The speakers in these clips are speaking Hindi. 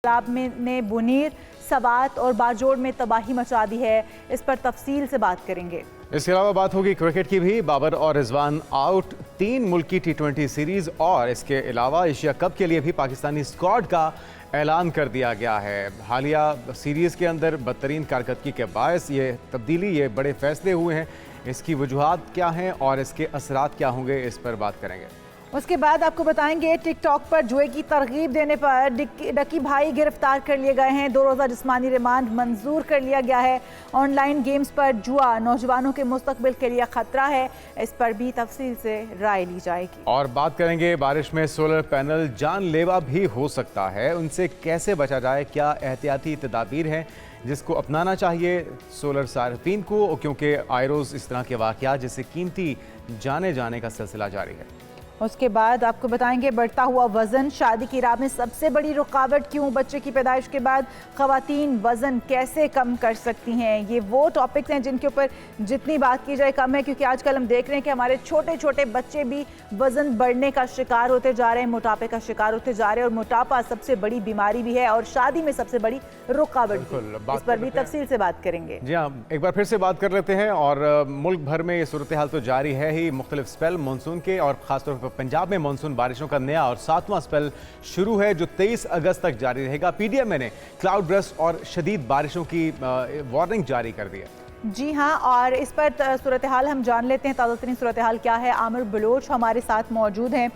तालाब में ने बुनीर, सवात और बाजोड़ में तबाही मचा दी है। इस पर तफसील से बात करेंगे। इसके अलावा बात होगी क्रिकेट की भी। बाबर और रिजवान आउट, 3 मुल्की T20 सीरीज और इसके अलावा एशिया कप के लिए भी पाकिस्तानी स्क्वाड का ऐलान कर दिया गया है। हालिया सीरीज के अंदर बदतरीन कारकर्दगी के बायस ये तब्दीली, ये बड़े फैसले हुए हैं। इसकी वजूहात क्या हैं और इसके असरात क्या होंगे, इस पर बात करेंगे। उसके बाद आपको बताएंगे टिकटॉक पर जुए की तरगीब देने पर डकी भाई गिरफ्तार कर लिए गए हैं। 2 रोज़ा जिस्मानी रिमांड मंजूर कर लिया गया है। ऑनलाइन गेम्स पर जुआ नौजवानों के मुस्तकबिल के लिए खतरा है। इस पर भी तफसील से राय ली जाएगी। और बात करेंगे बारिश में सोलर पैनल जानलेवा भी हो सकता है, उनसे कैसे बचा जाए, क्या एहतियाती तदाबीर हैं जिसको अपनाना चाहिए सोलर सार्फिन को, क्योंकि आए रोज़ इस तरह के वाक़यात जिससे कीमती जाने का सिलसिला जारी है। उसके बाद आपको बताएंगे बढ़ता हुआ वज़न शादी की राह में सबसे बड़ी रुकावट क्यों, बच्चे की पैदाइश के बाद ख़वातीन वज़न कैसे कम कर सकती हैं। ये वो टॉपिक्स हैं जिनके ऊपर जितनी बात की जाए कम है, क्योंकि आजकल हम देख रहे हैं कि हमारे छोटे छोटे बच्चे भी वज़न बढ़ने का शिकार होते जा रहे हैं, मोटापे का शिकार होते जा रहे हैं। और मोटापा सबसे बड़ी बीमारी भी है और शादी में सबसे बड़ी रुकावट भी। इस पर भी तफसील से बात करेंगे। जी हाँ, एक बार फिर से बात कर लेते हैं। और मुल्क भर में ये सूरत हाल तो जारी है ही, मुख्तलिफ स्पेल मानसून के, और ख़ासतौर पर पंजाब में मानसून बारिशों का नया और 7वां स्पेल शुरू है जो 23 अगस्त तक जारी रहेगा। पीडीएमए ने क्लाउड ब्रस्ट और शदीद बारिशों की वार्निंग जारी कर दी है। जी हाँ, और इस पर सूरत हाल हम जान लेते हैं। ताज़ा तरीन सूरत हाल क्या है, आमिर बलोच हमारे साथ मौजूद हैं।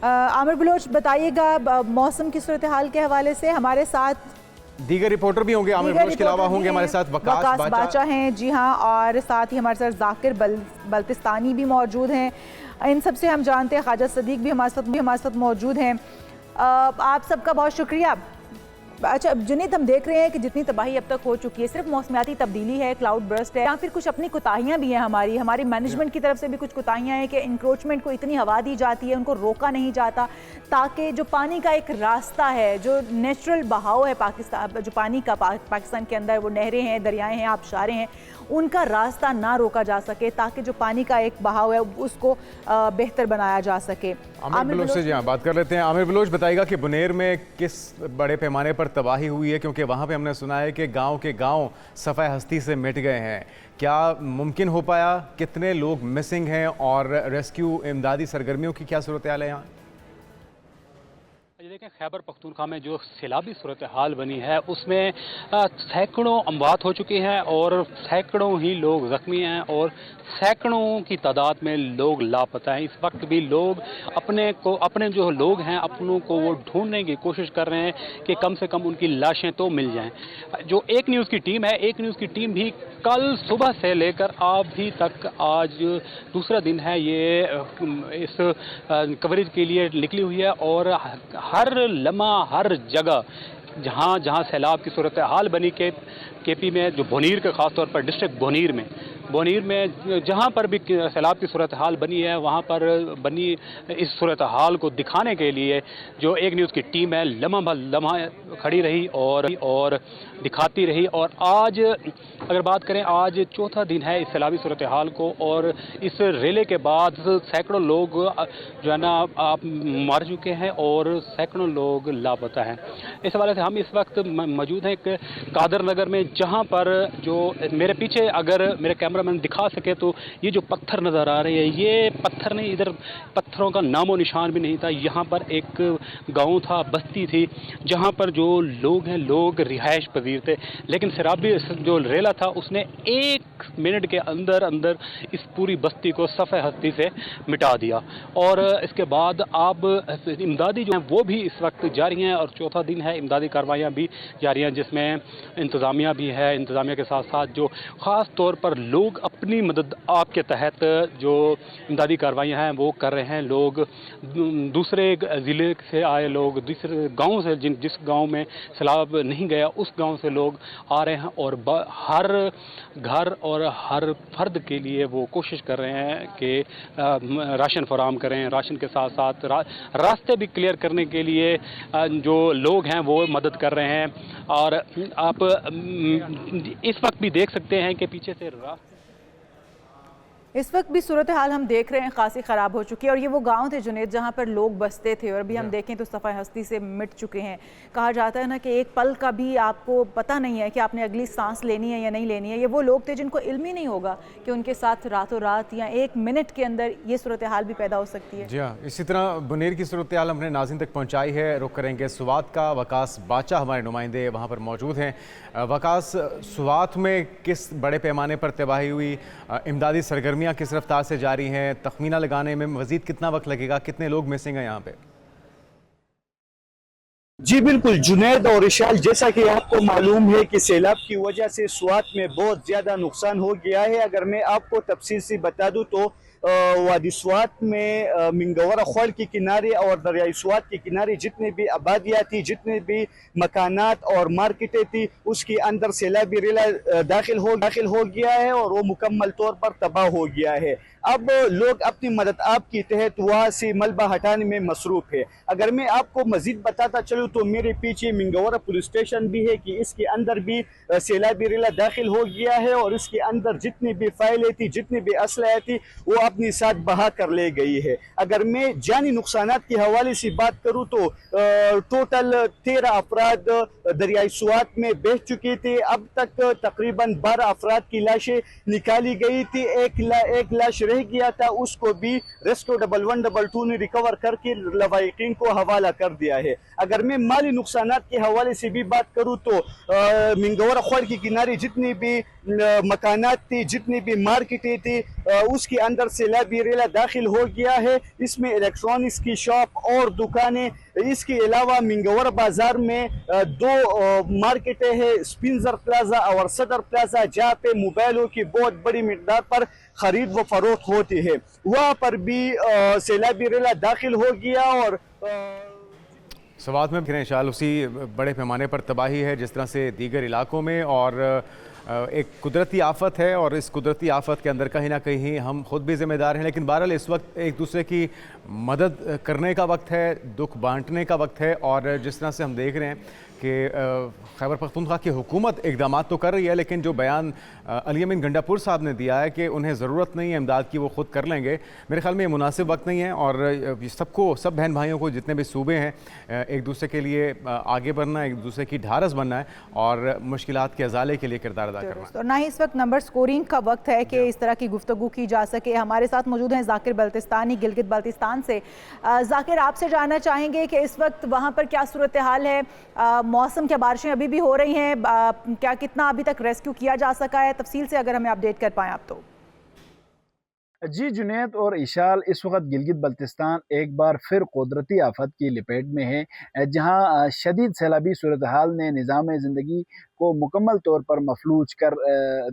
आमिर बलोच, बताइएगा मौसम की सूरत हाल के हवाले से। हमारे साथ दीगर रिपोर्टर भी होंगे, आमिर बलोच के अलावा होंगे हमारे साथ वकास बाचा हैं। जी हाँ, और साथ ही हमारे साथ जाकिर बल्तिस्तानी भी मौजूद हैं। इन सब से हम जानते हैं ख्वाजा सदीक भी हमारे साथ मौजूद हैं। आप सबका बहुत शुक्रिया। अच्छा जुनीद, हम देख रहे हैं कि जितनी तबाही अब तक हो चुकी है सिर्फ मौसमियाती तब्दीली है, क्लाउड बर्स्ट है, या फिर कुछ अपनी कोताहियाँ भी हैं, हमारी मैनेजमेंट की तरफ से भी कुछ कोताहियाँ हैं कि इंक्रोचमेंट को इतनी हवा दी जाती है, उनको रोका नहीं जाता, ताकि जो पानी का एक रास्ता है, जो नेचुरल बहाव है पाकिस्तान, जो पानी का पाकिस्तान के अंदर, वो नहरें हैं, दरियाएँ हैं, आबशारें हैं, उनका रास्ता ना रोका जा सके, ताकि जो पानी का एक बहाव है उसको बेहतर बनाया जा सके। आमिर बलोच से जी हाँ बात कर लेते हैं। आमिर बलोच, बताइएगा कि बुनेर में किस बड़े पैमाने पर तबाही हुई है, क्योंकि वहाँ पे हमने सुना है कि गांव के गांव सफ़ाई हस्ती से मिट गए हैं। क्या मुमकिन हो पाया, कितने लोग मिसिंग हैं और रेस्क्यू इमदादी सरगर्मियों की क्या सूरत हाल है यहाँ? देखें, खैबर पख्तूनख्वा में जो सैलाबी सूरत हाल बनी है उसमें सैकड़ों अमवात हो चुकी हैं और सैकड़ों ही लोग ज़ख्मी हैं और सैकड़ों की तादाद में लोग लापता हैं। इस वक्त भी लोग अपने जो लोग हैं अपनों को वो ढूंढने की कोशिश कर रहे हैं कि कम से कम उनकी लाशें तो मिल जाएं। जो एक न्यूज़ की टीम है, एक न्यूज़ की टीम भी कल सुबह से लेकर अभी तक आज दूसरा दिन है ये इस कवरेज के लिए निकली हुई है। और हर लम्हा हर जगह जहाँ जहाँ सैलाब की सूरत हाल बनी केपी में, जो बोनीर के ख़ास तौर पर डिस्ट्रिक्ट बोनीर में जहाँ पर भी सैलाब की सूरत हाल बनी है, वहाँ पर बनी इस सूरत हाल को दिखाने के लिए जो एक न्यूज़ की टीम है लम्हा खड़ी रही और दिखाती रही। और आज अगर बात करें, आज चौथा दिन है इस सैलाबी सूरत हाल को, और इस रेले के बाद सैकड़ों लोग जो है ना आप मर चुके हैं और सैकड़ों लोग लापता हैं। इस हवाले से हम इस वक्त मौजूद हैं कादर नगर में, जहाँ पर जो मेरे पीछे अगर मेरे कैमरामैन दिखा सके तो ये जो पत्थर नज़र आ रहे हैं, ये पत्थर नहीं, इधर पत्थरों का नामो निशान भी नहीं था। यहाँ पर एक गांव था, बस्ती थी, जहाँ पर जो लोग हैं लोग रिहाइश पजीर थे, लेकिन शराबी जो रेला था उसने 1 मिनट के अंदर अंदर इस पूरी बस्ती को सफ़े हस्ती से मिटा दिया। और इसके बाद अब इमदादी जो हैं वो भी इस वक्त जारी हैं और चौथा दिन है, इमदादी कार्रवाइयाँ भी जारी हैं, जिसमें इंतज़ामिया भी है। इंतज़ामिया के साथ साथ जो ख़ास तौर पर लोग अपनी मदद आपके तहत जो इमदादी कार्रवाइयाँ हैं वो कर रहे हैं। लोग दूसरे ज़िले से आए लोग, दूसरे गाँव से, जिस गाँव में सैलाब नहीं गया उस गाँव से लोग आ रहे हैं और हर घर और हर फर्द के लिए वो कोशिश कर रहे हैं कि राशन फराहम करें। राशन के साथ साथ रास्ते भी क्लियर करने के लिए जो लोग हैं वो मदद कर रहे हैं। और आप इस वक्त भी देख सकते हैं कि पीछे से इस वक्त भी सूरत हाल हम देख रहे हैं खासी ख़राब हो चुकी है, और ये वो गांव थे जुनेद जहां पर लोग बसते थे, और अभी हम देखें तो सफ़ाई हस्ती से मिट चुके हैं। कहा जाता है ना कि एक पल का भी आपको पता नहीं है कि आपने अगली सांस लेनी है या नहीं लेनी है। ये वो लोग थे जिनको इल्म ही नहीं होगा कि उनके साथ रातों रात या एक मिनट के अंदर ये सूरत हाल भी पैदा हो सकती है। जी हाँ, इसी तरह बुनेर की सूरत हाल हमने नाज़रीन तक पहुँचाई है। रुख करेंगे सुवात का। वकास बाचा हमारे नुमाइंदे वहाँ पर मौजूद हैं। वकास, सुवात में किस बड़े पैमाने पर तबाही हुई, इमदादी सरगर्मियाँ किस रफ्तार से जारी हैं, तखमीना लगाने में मज़ीद कितना वक्त लगेगा, कितने लोग मिसिंग हैं यहाँ पे? जी बिल्कुल जुनैद और इशाल, जैसा कि आपको मालूम है कि सैलाब की वजह से स्वात में बहुत ज़्यादा नुकसान हो गया है। अगर मैं आपको तफसील से बता दूं तो वादी स्वात में मिंगवरा खोल के किनारे और दरियाई स्वात के किनारे जितने भी आबादियाँ थी, जितने भी मकानात और मार्केटें थी, उसके अंदर सैलाबी रेला दाखिल हो गया है और वो मुकम्मल तौर पर तबाह हो गया है। अब लोग अपनी मदद आप के तहत वहाँ से मलबा हटाने में मसरूफ़ है। अगर मैं आपको मजीद बताता चलूँ तो मेरे पीछे मिंगवरा पुलिस स्टेशन भी है कि इसके अंदर भी सैलाबी रेला दाखिल हो गया है और इसके अंदर जितनी भी फाइलें थी, जितनी भी असलह थी, वो अपने साथ बहा कर ले गई है। अगर मैं जानी नुकसानात के हवाले से बात करूँ तो टोटल 13 अफराद दरियाई स्वात में बह चुके थे। अब तक तकरीबन 12 अफराद की लाशें निकाली गई थी। एक लाश रह गया था, उसको भी रेस्क्यू 112 ने रिकवर करके लवाहिकीन को हवाला कर दिया है। अगर मैं माली नुकसानात के हवाले से भी बात करूँ तो मिंगवरा खोल के किनारे जितनी भी मकानात थी, जितनी भी मार्केटें थी, उसके अंदर सैलाबी रेला दाखिल हो गया है। इसमें इलेक्ट्रॉनिक्स की शॉप और दुकानें, इसके अलावा मिंगवरा बाजार में 2 मार्केटें हैं, स्पिंजर प्लाजा और सदर प्लाजा, जहाँ पे मोबाइलों की बहुत बड़ी मिकदार पर खरीद व फरोख्त होती है। वहाँ पर भी सैलाबी रेला दाखिल हो गया और सवात में फिर शाल उसी बड़े पैमाने पर तबाही है जिस तरह से दीगर इलाकों में, और एक कुदरती आफत है और इस कुदरती आफत के अंदर कहीं ना कहीं हम खुद भी ज़िम्मेदार हैं। लेकिन बहरहाल इस वक्त एक दूसरे की मदद करने का वक्त है, दुख बांटने का वक्त है। और जिस तरह से हम देख रहे हैं कि खैबर पख्तूनख्वा की हुकूमत इकदाम तो कर रही है, लेकिन जो बयान अली अमीन गंडापुर साहब ने दिया है कि उन्हें ज़रूरत नहीं है इमदाद की, वो खुद कर लेंगे, मेरे ख्याल में ये मुनासिब वक्त नहीं है। और सब बहन भाइयों को, जितने भी सूबे हैं, एक दूसरे के लिए आगे बढ़ना है, एक दूसरे की ढारस बनना है और मुश्किलात के अजाले के लिए किरदार अदा करना है। और ना ही इस वक्त नंबर स्कोरिंग का वक्त है कि इस तरह की गुफ्तगू की जा सके। हमारे साथ मौजूद हैं जाकिर बल्तिस्तानी गिलगित बल्तिस्तान से। जाकिर, आपसे जानना चाहेंगे कि इस वक्त वहाँ पर क्या सूरत हाल है, मौसम, क्या बारिशें अभी भी हो रही हैं, क्या कितना अभी तक रेस्क्यू किया जा सका है, तफसील से अगर हमें अपडेट कर पाएँ आप तो। जी जुनैद और इशाल, इस वक्त गिलगित बल्तिस्तान एक बार फिर कुदरती आफत की लपेट में है, जहां शदीद सैलाबी सूरत हाल ने निज़ाम ज़िंदगी को मुकम्मल तौर पर मफलूज कर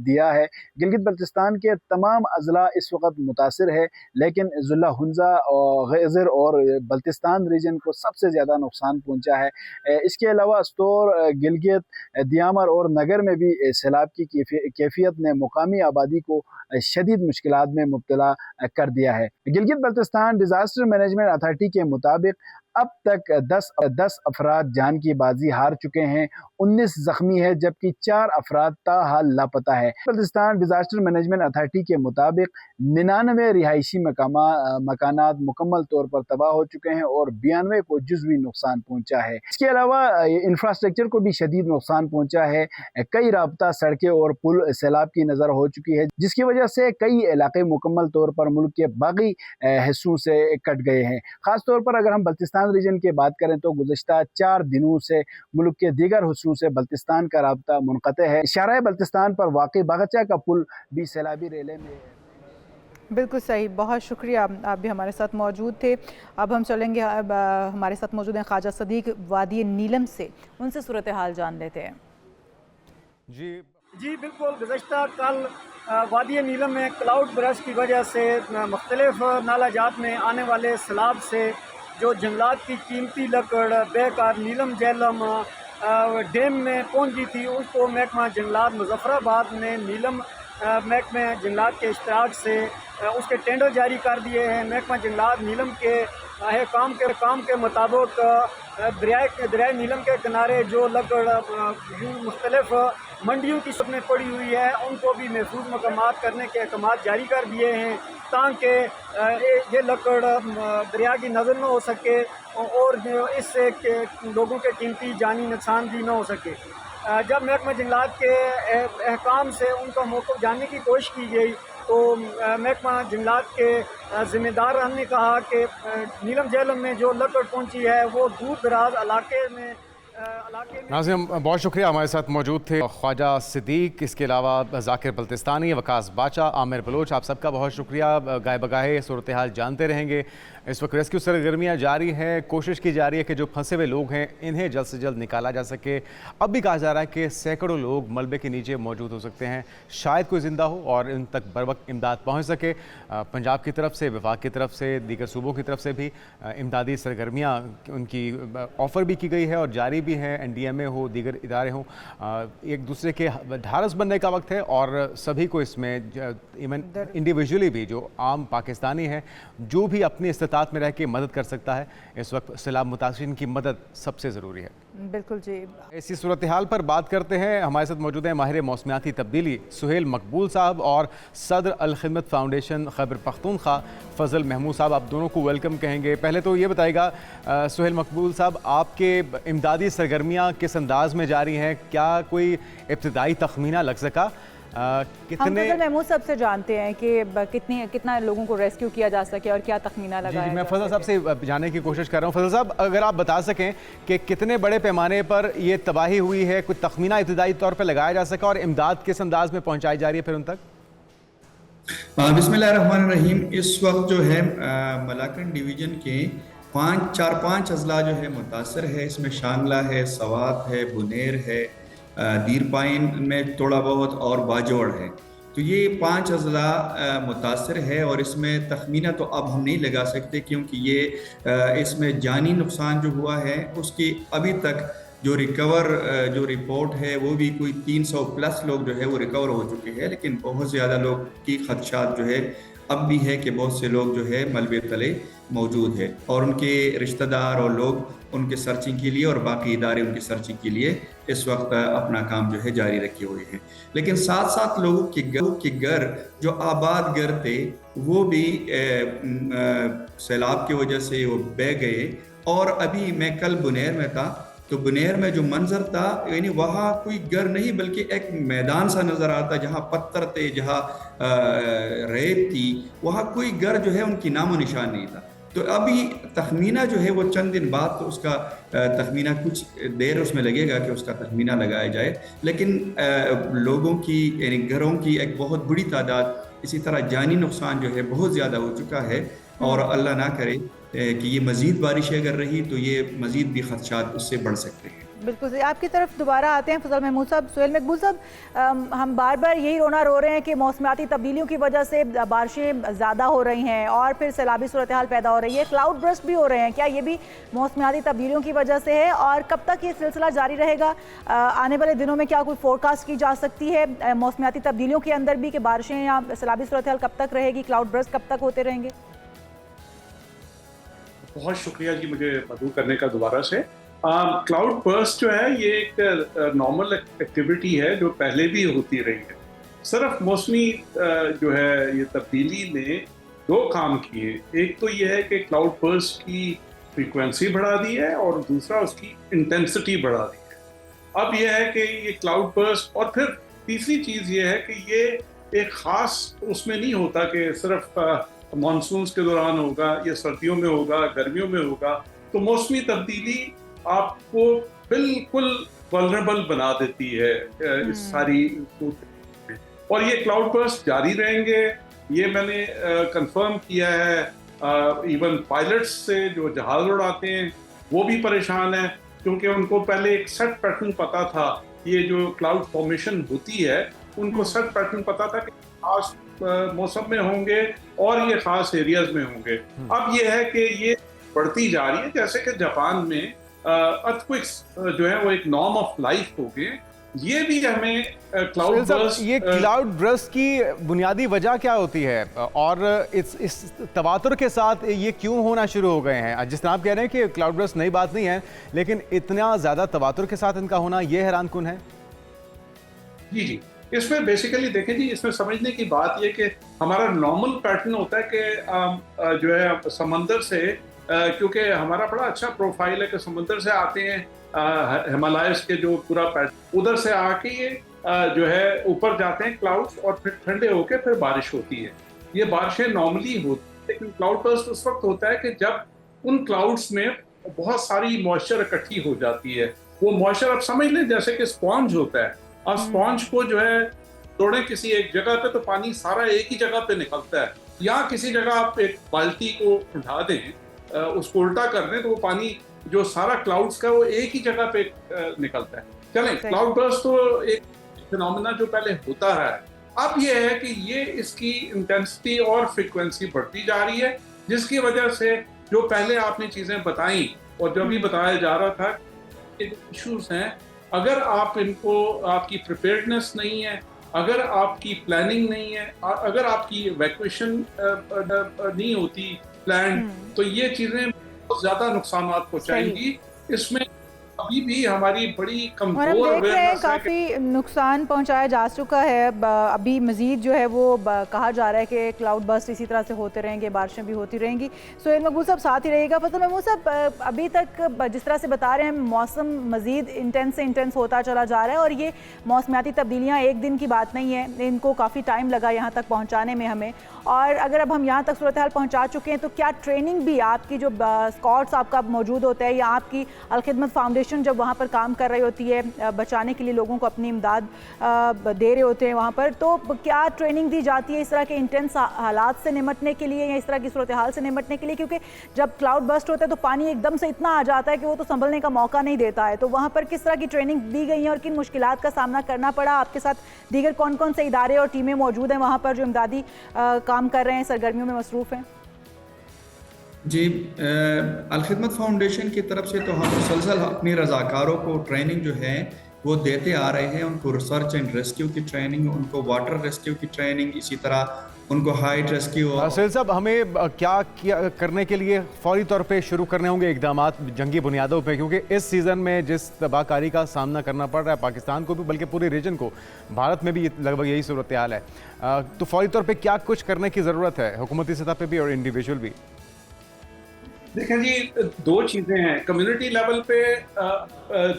दिया है। गिलगित बल्तिस्तान के तमाम अजला इस वक्त मुतासिर है, लेकिन ज़ुल्ला हुंजा और गैज़र और बल्तिस्तान रीजन को सबसे ज़्यादा नुकसान पहुँचा है। इसके अलावा अस्तोर, गिलगित, दियामर और नगर में भी सैलाब की कैफियत ने मुकामी आबादी को शदीद मुश्किलात में मुब्तला कर दिया है। Gilgit Baltistan disaster management authority के मुताबिक अब तक 10 अफराद जान की बाजी हार चुके हैं, 19 जख्मी है, जबकि 4 अफराद ताहाल लापता है। बल्तिस्तान डिजास्टर मैनेजमेंट अथॉरिटी के मुताबिक 99 रिहायशी मकानात मुकम्मल तौर पर तबाह हो चुके हैं और 92 को जुज़वी नुकसान पहुंचा है। इसके अलावा इंफ्रास्ट्रक्चर को भी शदीद नुकसान पहुंचा है। कई राब्ता सड़कें और पुल सैलाब की नज़र हो चुकी है, जिसकी वजह से कई इलाके मुकम्मल तौर पर मुल्क के बाकी हिस्सों से कट गए हैं। खास तौर पर अगर हम बल्तिस्तान रीजन की बात करें तो गुज़श्ता 4 दिनों से मुल्क के दीगर हिस्सों से बल्तिस्तान का राब्ता मुनक़ते है। शाराए बल्तिस्तान पर वाक़ई बागचा का पुल भी सैलाबी रेले में। बिल्कुल सही, बहुत शुक्रिया, आप भी हमारे साथ मौजूद थे। अब हम चलेंगे, अब हमारे साथ मौजूद हैं ख्वाजा सदीक वादी नीलम से, उनसे सूरत हाल जान लेते हैं। जी बिल्कुल, गुज़श्ता कल वादी नीलम में क्लाउड बरस की वजह से मुख्तलिफ नाला जात में आने वाले सैलाब से जो जंगलात की कीमती लकड़ बेकार नीलम झेलम डैम में पहुंच गई थी, उसको महकमा जंगलात मुजफ्फराबाद ने नीलम महकमा जंगलात के इश्तराक से उसके टेंडर जारी कर दिए हैं। महकमा जंगलात नीलम के है काम के मुताबिक दरिया नीलम के किनारे जो लकड़ मुख्तलिफ मंडियों की सूरत में पड़ी हुई है उनको भी महफूज मकामात करने के अहकाम जारी कर दिए हैं ताकि ये लकड़ दरिया की नज़र न हो सके और इससे लोगों के कीमती जानी नुकसान भी न हो सके। जब महकमा जंगलात के अहकाम से उनका मौक़िफ़ जानने की कोशिश की गई तो महकमा जंगलात के ज़िम्मेदार ने कहा कि नीलम झेलम में जो लकड़ पहुंची है वो दूर दराज इलाके में नाज़िम बहुत शुक्रिया, हमारे साथ मौजूद थे ख्वाजा सिद्दीक, इसके अलावा ज़ाकिर बल्तिस्तानी, वकास बाचा, आमिर बलोच, आप सबका बहुत शुक्रिया। गाए बगाए सूरत हाल जानते रहेंगे। इस वक्त रेस्क्यू सरगर्मियाँ जारी हैं, कोशिश की जा रही है कि जो फंसे हुए लोग हैं इन्हें जल्द से जल्द निकाला जा सके। अब भी कहा जा रहा है कि सैकड़ों लोग मलबे के नीचे मौजूद हो सकते हैं, शायद कोई ज़िंदा हो और इन तक बर वक्त इमदाद पहुँच सके। पंजाब की तरफ से, वफाक की तरफ से, दीगर सूबों की तरफ से भी इमदादी सरगर्मियाँ उनकी ऑफ़र भी की गई है और जारी भी हैं। NDMA हो, दीगर इदारे हों, एक दूसरे के ढारस बनने का वक्त है और सभी को इसमें इवन इंडिविजुअली भी जो आम पाकिस्तानी है जो भी अपनी इस्तात में रह के मदद कर सकता है, इस वक्त सैलाब मुतासिरीन की मदद सबसे ज़रूरी है। बिल्कुल जी। इसी सूरत हाल पर बात करते हैं, हमारे साथ मौजूद हैं माहिर मौसमियाती तब्दीली सुहेल मकबूल साहब और सदर अल खिदमत फाउंडेशन खैबर पख्तूनख्वा फ़ज़ल महमूद साहब। आप दोनों को वेलकम कहेंगे। पहले तो ये बताइएगा सुहेल मकबूल साहब, आपके इमदादी सरगर्मियाँ किस अंदाज में जारी हैं? क्या कोई इब्तदाई तखमीना लग सका? कितने हम महमूद साहब से जानते हैं कि कितना लोगों को रेस्क्यू किया जा सके और क्या तखमीना लगाया? जी, मैं फजल साहब से जानने की कोशिश कर रहा हूँ। फजल साहब, अगर आप बता सकें कि कितने बड़े पैमाने पर ये तबाही हुई है, कुछ तखमीना इब्तदाई तौर पर लगाया जा सका और इमदाद किस अंदाज में पहुँचाई जा रही है फिर उन तक? बिस्मिल्लाहिर्रहमानिर्रहीम। इस वक्त जो है मलाकन डिवीज़न के 5 अजला जो है मुतासर है। इसमें शांगला है, सवात है, बुनेर है, दीर पाइन में थोड़ा बहुत और बाजोड़ है। तो ये 5 अजला मुतासर है और इसमें तखमीना तो अब हम नहीं लगा सकते क्योंकि ये इसमें जानी नुकसान जो हुआ है उसकी अभी तक जो रिपोर्ट है वो भी कोई 300 प्लस लोग जो है वो रिकवर हो चुके हैं, लेकिन बहुत ज़्यादा लोग की खदशात जो है अब भी है कि बहुत से लोग जो है मलबे तले मौजूद है और उनके रिश्तेदार और लोग उनके सर्चिंग के लिए और बाकी इदारे उनकी सर्चिंग के लिए इस वक्त अपना काम जो है जारी रखे हुए हैं। लेकिन साथ साथ लोगों के घर जो आबाद घर थे वो भी सैलाब की वजह से वो बह गए। और अभी मैं कल बुनेर में था तो बुनेर में जो मंजर था यानी वहाँ कोई घर नहीं बल्कि एक मैदान सा नज़र आता, जहाँ पत्थर थे, जहाँ रेत थी, वहाँ कोई घर जो है उनकी नामो निशान नहीं था। तो अभी तखमीना जो है वो चंद दिन बाद तो उसका तखमीना कुछ देर उसमें लगेगा कि उसका तखमीना लगाया जाए, लेकिन लोगों की यानी घरों की एक बहुत बड़ी तादाद, इसी तरह जानी नुकसान जो है बहुत ज़्यादा हो चुका है और अल्लाह ना करे कि ये मज़ीद बारिश अगर रही तो ये मज़ीद भी खदशात उससे बढ़ सकते हैं। बिल्कुल सही। आपकी तरफ दोबारा आते हैं फजल महमूद साहब। सुहेल मकबूल साहब, हम बार बार यही रोना रो रहे हैं कि मौसमियाती तब्दीलियों की वजह से बारिशें ज़्यादा हो रही हैं और फिर सैलाबी सूरत हाल पैदा हो रही है, क्लाउड बर्स्ट भी हो रहे हैं। क्या ये भी मौसमियाती तब्दीलियों की वजह से है और कब तक ये सिलसिला जारी रहेगा? आने वाले दिनों में क्या कोई फोरकास्ट की जा सकती है मौसमियाती तब्दीलियों के अंदर भी कि बारिशें या सैलाबी सूरत हाल कब तक रहेगी, क्लाउड बर्स्ट कब तक होते रहेंगे? बहुत शुक्रिया जी मुझे मदऊ करने का दोबारा से। क्लाउड बर्स्ट जो है ये एक नॉर्मल एक्टिविटी है जो पहले भी होती रही है। सिर्फ मौसमी जो है ये तब्दीली ने 2 काम किए। एक तो ये है कि क्लाउड बर्स्ट की फ्रीक्वेंसी बढ़ा दी है और दूसरा उसकी इंटेंसिटी बढ़ा दी है। अब यह है कि ये क्लाउड बर्स्ट, और फिर तीसरी चीज़ ये है कि ये एक ख़ास उसमें नहीं होता कि सिर्फ मानसून्स के दौरान होगा या सर्दियों में होगा, गर्मियों में होगा। तो मौसमी तब्दीली आपको बिल्कुल वल्नरेबल बना देती है इस सारी, और ये क्लाउड बर्स्ट जारी रहेंगे। ये मैंने कंफर्म किया है। इवन पायलट्स से जो जहाज उड़ाते हैं वो भी परेशान है क्योंकि उनको पहले एक सेट पैटर्न पता था। ये जो क्लाउड फॉर्मेशन होती है उनको सेट पैटर्न पता था कि खास मौसम में होंगे और ये खास एरियाज में होंगे। अब ये है कि ये बढ़ती जा रही है, जैसे कि जापान में अर्थक्वेक्स जो है वो एक नॉर्म ऑफ लाइफ हो गए। ये भी हमें क्लाउड सुहेल साहब, बर्स्ट ये क्लाउड बर्स्ट की बुनियादी वजह क्या होती है और इस तवातुर के साथ ये क्यों होना शुरू हो गए हैं? जिस तरह आप कह रहे हैं कि क्लाउड बर्स्ट नई बात नहीं है, लेकिन इतना ज़्यादा तवातुर के साथ इनका होना ये हैरानकुन है। जी जी, इसमें बेसिकली देखें जी, इसमें समझने की बात ये कि हमारा नॉर्मल पैटर्न होता है कि जो है समंदर से, क्योंकि हमारा बड़ा अच्छा प्रोफाइल है कि समंदर से आते हैं हिमालयस के जो पूरा पैटर्न, उधर से आके ये जो है ऊपर जाते हैं क्लाउड्स और फिर ठंडे होके फिर बारिश होती है। ये बारिशें नॉर्मली होती है, लेकिन क्लाउड बर्स्ट उस वक्त होता है कि जब उन क्लाउड्स में बहुत सारी मॉइस्चर इकट्ठी हो जाती है। वो मॉइस्चर आप समझ लें जैसे कि स्पॉन्ज होता है, और स्पॉन्ज को जो है तोड़े किसी एक जगह पे तो पानी सारा एक ही जगह पे निकलता है, या किसी जगह आप एक बाल्टी को उठा दें, उसको उल्टा कर दें तो वो पानी जो सारा क्लाउड्स का वो एक ही जगह पे निकलता है। चलें, क्लाउड बर्स्ट तो एक फिनोमेना जो पहले होता है, अब ये है कि ये इसकी इंटेंसिटी और फ्रीक्वेंसी बढ़ती जा रही है, जिसकी वजह से जो पहले आपने चीजें बताई और जो भी बताया जा रहा था इश्यूज हैं, अगर आप इनको, आपकी प्रिपेयर्डनेस नहीं है, अगर आपकी प्लानिंग नहीं है, अगर आपकी इवैक्यूएशन नहीं होती प्लान, तो ये चीजें बहुत ज्यादा नुकसान पहुंचाएंगी। इसमें अभी भी हमारी बड़ी कमजोर और हम देख रहे हैं awareness है काफ़ी नुकसान पहुंचाया जा चुका है। अभी मजीद जो है वो कहा जा रहा है कि क्लाउड बर्स्ट इसी तरह से होते रहेंगे, बारिशें भी होती रहेंगी। सोहेल मकबूल साहब साथ ही रहेगा। फजल महमूद साहब, अभी तक जिस तरह से बता रहे हैं मौसम मजीद इंटेंस से इंटेंस होता चला जा रहा है, और ये मौसमियाती तब्दीलियाँ एक दिन की बात नहीं है, इनको काफ़ी टाइम लगा यहाँ तक पहुँचाने में हमें। और अगर अब हम यहाँ तक सूरत हाल पहुँचा चुके हैं, तो क्या ट्रेनिंग भी आपकी जो स्क्वाड्स आपका मौजूद होता है, या आपकी अलखिदमत फाउंडेशन जब वहाँ पर काम कर रही होती है बचाने के लिए, लोगों को अपनी इमदाद दे रहे होते हैं वहाँ पर, तो क्या ट्रेनिंग दी जाती है इस तरह के इंटेंस हालात से निमटने के लिए, या इस तरह की सूरत हाल से निमटने के लिए? क्योंकि जब क्लाउड बर्स्ट होता है तो पानी एकदम से इतना आ जाता है कि वो तो संभलने का मौका नहीं देता है। तो वहाँ पर किस तरह की ट्रेनिंग दी गई है और किन मुश्किलात का सामना करना पड़ा? आपके साथ दीगर कौन कौन से इदारे और टीमें मौजूद हैं वहाँ पर जो इमदादी काम कर रहे हैं, सरगर्मियों में मसरूफ़ हैं? जी, अलखिदमत फाउंडेशन की तरफ से तो हम मुसलसल अपनी रज़ाकारों को ट्रेनिंग जो है वो देते आ रहे हैं। उनको रिसर्च एंड रेस्क्यू की ट्रेनिंग, उनको वाटर रेस्क्यू की ट्रेनिंग, इसी तरह उनको हाइट रेस्क्यू। सुहेल साहब, हमें क्या करने के लिए फौरी तौर पे शुरू करने होंगे इकदाम जंगी बुनियादों पे, क्योंकि इस सीज़न में जिस तबाहकारी का सामना करना पड़ रहा है पाकिस्तान को भी, बल्कि पूरे रीजन को, भारत में भी लगभग यही सूरत हाल है, तो फौरी तौर पे क्या कुछ करने की ज़रूरत है हुकूमती सतह पे भी और इंडिविजुअल भी? देखें जी, दो चीज़ें हैं। कम्युनिटी लेवल पे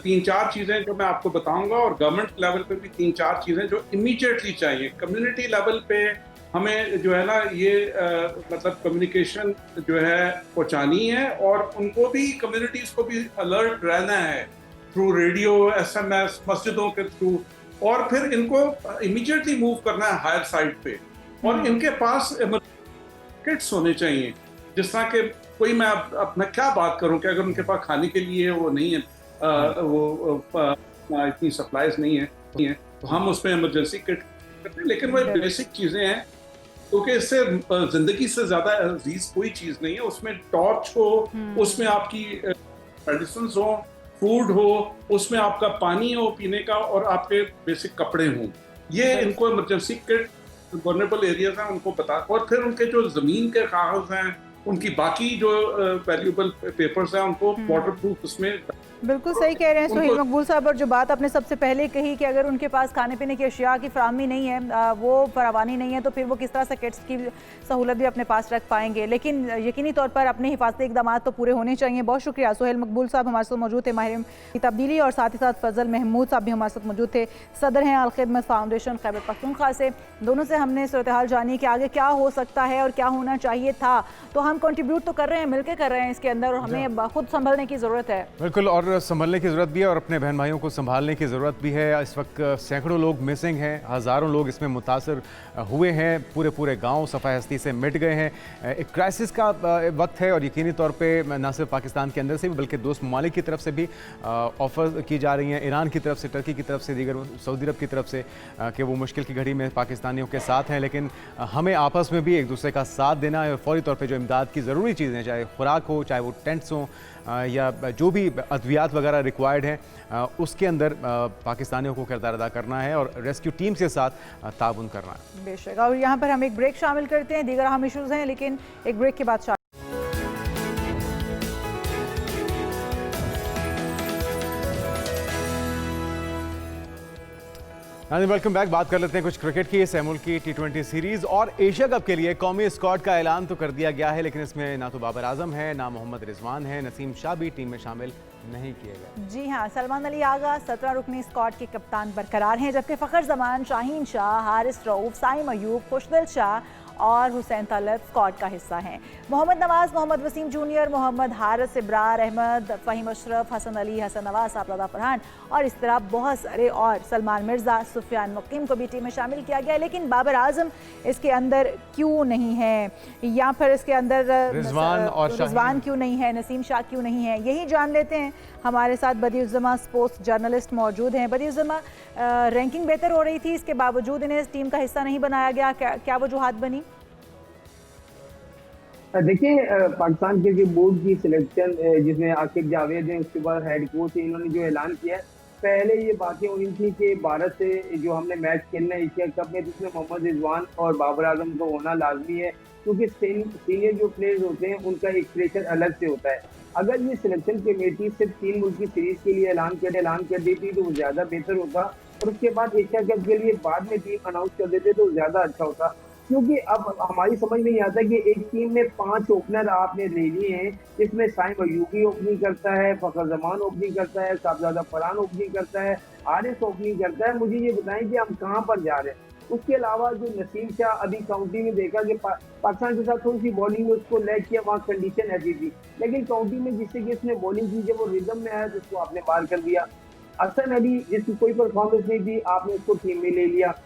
3-4 चीज़ें जो मैं आपको बताऊंगा, और गवर्नमेंट लेवल पे भी 3-4 चीज़ें जो इमीडिएटली चाहिए। कम्युनिटी लेवल पे हमें जो है ना ये मतलब कम्युनिकेशन जो है पहुंचानी है, और उनको भी, कम्युनिटीज़ को भी अलर्ट रहना है थ्रू रेडियो, SMS, मस्जिदों के थ्रू, और फिर इनको इमीडिएटली मूव करना है हायर साइड पे, और इनके पास किट्स होने चाहिए। जिस तरह के कोई, मैं क्या बात करूं कि अगर उनके पास खाने के लिए वो नहीं है, इतनी सप्लाईज नहीं है, तो हम उसमें इमरजेंसी किट करते हैं। लेकिन वो बेसिक चीज़ें हैं, क्योंकि इससे जिंदगी से ज़्यादा अजीज कोई चीज़ नहीं है। उसमें टॉर्च हो, उसमें आपकी मेडिसिन हो, फूड हो, उसमें आपका पानी हो पीने का, और आपके बेसिक कपड़े हों। ये इनको इमरजेंसी किट वल्नरेबल एरियाज हैं उनको बता, और फिर उनके जो ज़मीन के कागज हैं, उनकी बाकी जो वैल्यूएबल पेपर्स हैं, उनको वाटरप्रूफ उसमें। बिल्कुल सही कह रहे हैं सोहेल मकबूल साहब। और जो बात आपने सबसे पहले कही कि अगर उनके पास खाने पीने की अशिया की फराहमी नहीं है, वो फरावानी नहीं है, तो फिर वो किस तरह से किट्स की सहूलत भी अपने पास रख पाएंगे। लेकिन यकीनी तौर पर अपने हिफाजती इकदाम तो पूरे होने चाहिए। बहुत शुक्रिया। सोहेल मकबूल साहब हमारे साथ मौजूद थे, माहिर की तब्दीली, और साथ ही साथ फजल महमूद साहब भी हमारे साथ मौजूद थे, सदर हैं अलखिदमत फाउंडेशन खैबर पख्तूनख्वा से। दोनों से हमने सूरत हाल जानी कि आगे क्या हो सकता है और क्या होना चाहिए था। तो हम कंट्रीब्यूट तो कर रहे हैं, मिलकर कर रहे हैं इसके अंदर, और हमें खुद संभलने की ज़रूरत है। बिल्कुल, और संभलने की ज़रूरत भी है, और अपने बहन भाइयों को संभालने की ज़रूरत भी है। इस वक्त सैकड़ों लोग मिसिंग हैं, हज़ारों लोग इसमें मुतासर हुए हैं, पूरे गांव सफ़ा हस्ती से मिट गए हैं। एक क्राइसिस का वक्त है, और यकीनी तौर पे न सिर्फ पाकिस्तान के अंदर से भी बल्कि दोस्त ममालिक की तरफ से भी ऑफ़र की जा रही हैं, ईरान की तरफ से, टर्की की तरफ से, दीगर सऊदी अरब की तरफ से, कि वो मुश्किल की घड़ी में पाकिस्तानियों के साथ हैं। लेकिन हमें आपस में भी एक दूसरे का साथ देना है, और फौरी तौर पर जो इमदाद की ज़रूरी चीज़ें, चाहे खुराक हो, चाहे वो टेंट्स हों, या जो भी अद्विया सहूलियात वगैरह रिक्वायर्ड हैं उसके अंदर पाकिस्तानियों को किरदार अदा करना है और रेस्क्यू टीम के साथ ताउन करना है। बेशक। और यहाँ पर हम एक ब्रेक शामिल करते हैं, दीगर अहम इशूज़ हैं लेकिन एक ब्रेक के बाद वेलकम बैक। बात कर लेते हैं कुछ क्रिकेट की। इस मुल्की T20 सीरीज और एशिया कप के लिए कौमी स्क्वाड का ऐलान तो कर दिया गया है, लेकिन इसमें ना तो बाबर आजम है, ना मोहम्मद रिजवान है, नसीम शाह भी टीम में शामिल नहीं किए गए। जी हाँ, सलमान अली आगा 17 रुकनी स्क्वाड के कप्तान बरकरार हैं, जबकि फ़खर जमान, शाहीन शाह, हारिस रऊफ, साइम अयूब, खुशदिल शाह और हुसैन तलब स्क्वाड का हिस्सा हैं। मोहम्मद नवाज, मोहम्मद वसीम जूनियर, मोहम्मद हारिस, इब्रार अहमद, फ़हीम अशरफ, हसन अली, हसन नवाज, साफरदा फरहान और इस तरह बहुत सारे और, सलमान मिर्ज़ा, सुफियान मुकीम को भी टीम में शामिल किया गया है। लेकिन बाबर आजम इसके अंदर क्यों नहीं है, या फिर इसके अंदर रिजवान क्यों नहीं है, नसीम शाह क्यों नहीं है, यही जान लेते हैं। हमारे साथ बदियुज़्ज़मा स्पोर्ट्स जर्नलिस्ट मौजूद हैं। बदियुज़्ज़मा, रैंकिंग बेहतर हो रही थी, इसके बावजूद इन्हें इस टीम का हिस्सा नहीं बनाया गया, क्या वजूहात बनी? देखिए, पाकिस्तान क्रिकेट बोर्ड की सिलेक्शन जिसमें आकिब जावेद हैं, उसके बाद हेड कोच है, इन्होंने जो ऐलान किया है, पहले ये बातें हुई थी कि भारत से जो हमने मैच खेलना है एशिया कप में, जिसमें मोहम्मद रिजवान और बाबर आजम को होना लाजमी है, क्योंकि सीनियर जो प्लेयर्स होते हैं उनका एक प्रेशर अलग से होता है। अगर ये सिलेक्शन कमेटी सिर्फ 3 मुल्क की सीरीज के लिए ऐलान कर देती तो वो ज़्यादा बेहतर होता, और उसके बाद एशिया कप के लिए बाद में टीम अनाउंस कर देते तो ज़्यादा अच्छा होता। क्योंकि अब हमारी समझ नहीं आता कि एक टीम में 5 ओपनर आपने ले लिए हैं, जिसमें साइम अयूबी ओपनिंग करता है, फ़खर जमान ओपनिंग करता है, साहबजादा फरहान ओपनिंग करता है, हारिस ओपनिंग करता है। मुझे ये बताएं कि हम कहाँ पर जा रहे हैं। उसके अलावा जो नसीम शाह, अभी काउंटी में देखा कि पाकिस्तान के साथ थोड़ी सी बॉलिंग में उसको लैग किया, वहाँ कंडीशन ऐसी थी, लेकिन काउंटी में जिससे कि इसने बॉलिंग की, जब वो रिदम में आया तो उसको आपने पार कर दिया। हसन अली, जिसकी कोई परफॉर्मेंस नहीं थी, आपने उसको टीम में ले लिया।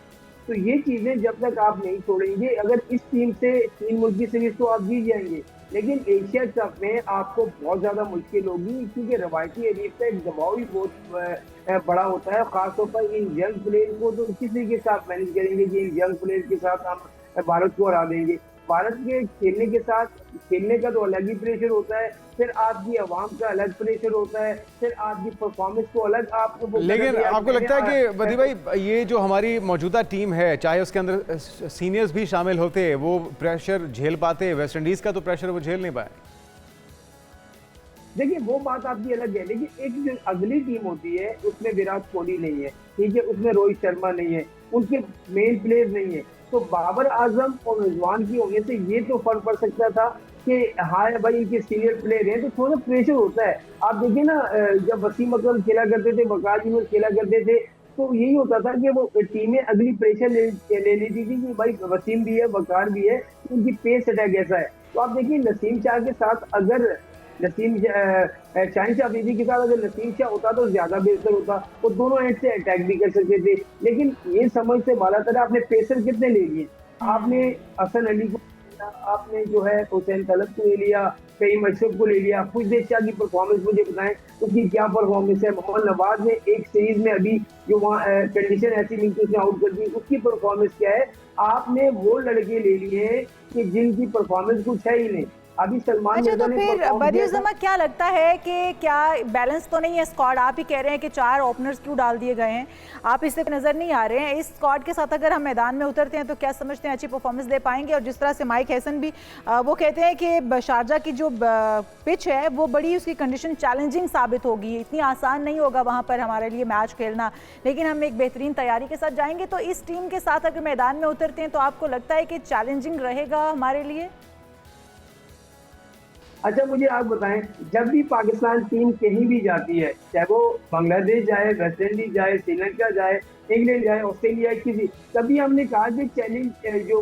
तो ये चीजें जब तक आप नहीं छोड़ेंगे, अगर इस टीम से 3 मुल्क की सीरीज तो आप जीत जाएंगे, लेकिन एशिया कप में आपको बहुत ज्यादा मुश्किल होगी, क्योंकि रवायती हरीफ का एक दबाव भी बहुत बड़ा होता है। खासतौर पर इन यंग प्लेयर को तो किसी के साथ मैनेज करेंगे कि इन यंग प्लेयर के साथ हम भारत को हरा देंगे। भारत के खेलने के साथ खेलने का तो अलग ही प्रेशर होता है, फिर आपकी आवाम का अलग प्रेशर होता है, फिर आपकी परफॉर्मेंस को अलग आपको। लेकिन आपको लगता है कि बदी भाई, ये जो हमारी मौजूदा टीम है, चाहे उसके अंदर सीनियर्स भी शामिल होते, वो प्रेशर झेल पाते? वेस्ट इंडीज का तो प्रेशर वो झेल नहीं पाए। देखिए, वो बात आपकी अलग है, लेकिन एक जो अगली टीम होती है उसमें विराट कोहली नहीं है, ठीक है, उसमें रोहित शर्मा नहीं है, उनके मेन प्लेयर नहीं है, तो बाबर आजम और रिजवान की होने से ये तो फर्क पड़ सकता था कि हाँ भाई इनके सीनियर प्लेयर हैं, तो थोड़ा प्रेशर होता है। आप देखिए ना, जब वसीम अकरम खेला करते थे, वकार यूनुस खेला करते थे, तो यही होता था कि वो टीमें अगली प्रेशर ले लेती थी कि भाई वसीम भी है, वकार भी है, उनकी पेस अटैक ऐसा है। तो आप देखिए, नसीम शाह के साथ अगर शाहीन शाह अफरीदी के साथ अगर नसीम शाह होता तो ज्यादा बेहतर होता, वो दोनों एंड से अटैक भी कर सकते थे। लेकिन ये समझ से बाला तरह आपने पेसर कितने ले लिए, आपने हसन अली को, आपने जो है हुसैन तलब को ले लिया, फ़हीम अशरफ को ले लिया। खुशदिल शाह की परफॉर्मेंस मुझे बताएं उसकी क्या परफॉर्मेंस है। मोहम्मद नवाज ने एक सीरीज में अभी जो वहाँ कंडीशन ऐसी नहीं थी उसने आउट कर दी, उसकी परफॉर्मेंस क्या है? आपने वो लड़के ले लिए कि जिनकी परफॉर्मेंस कुछ है ही नहीं। अभी सलमान, अच्छा, तो फिर बदियुज़्ज़मा क्या लगता है कि क्या बैलेंस तो नहीं है स्क्वाड? आप ही कह रहे हैं कि 4 ओपनर्स क्यों डाल दिए गए हैं, आप इससे नज़र नहीं आ रहे हैं। इस स्क्वाड के साथ अगर हम मैदान में उतरते हैं तो क्या समझते हैं अच्छी परफॉर्मेंस दे पाएंगे? और जिस तरह से माइक हैसन भी वो कहते हैं कि शारजा की जो पिच है वो बड़ी, उसकी कंडीशन चैलेंजिंग साबित होगी, इतनी आसान नहीं होगा वहाँ पर हमारे लिए मैच खेलना, लेकिन हम एक बेहतरीन तैयारी के साथ जाएंगे। तो इस टीम के साथ अगर मैदान में उतरते हैं तो आपको लगता है कि चैलेंजिंग रहेगा हमारे लिए? अच्छा, मुझे आप बताएं, जब भी पाकिस्तान टीम कहीं भी जाती है, चाहे वो बांग्लादेश जाए, वेस्ट इंडीज जाए, श्रीलंका जाए, इंग्लैंड जाए, ऑस्ट्रेलिया, किसी, कभी हमने कहा कि चैलेंज जो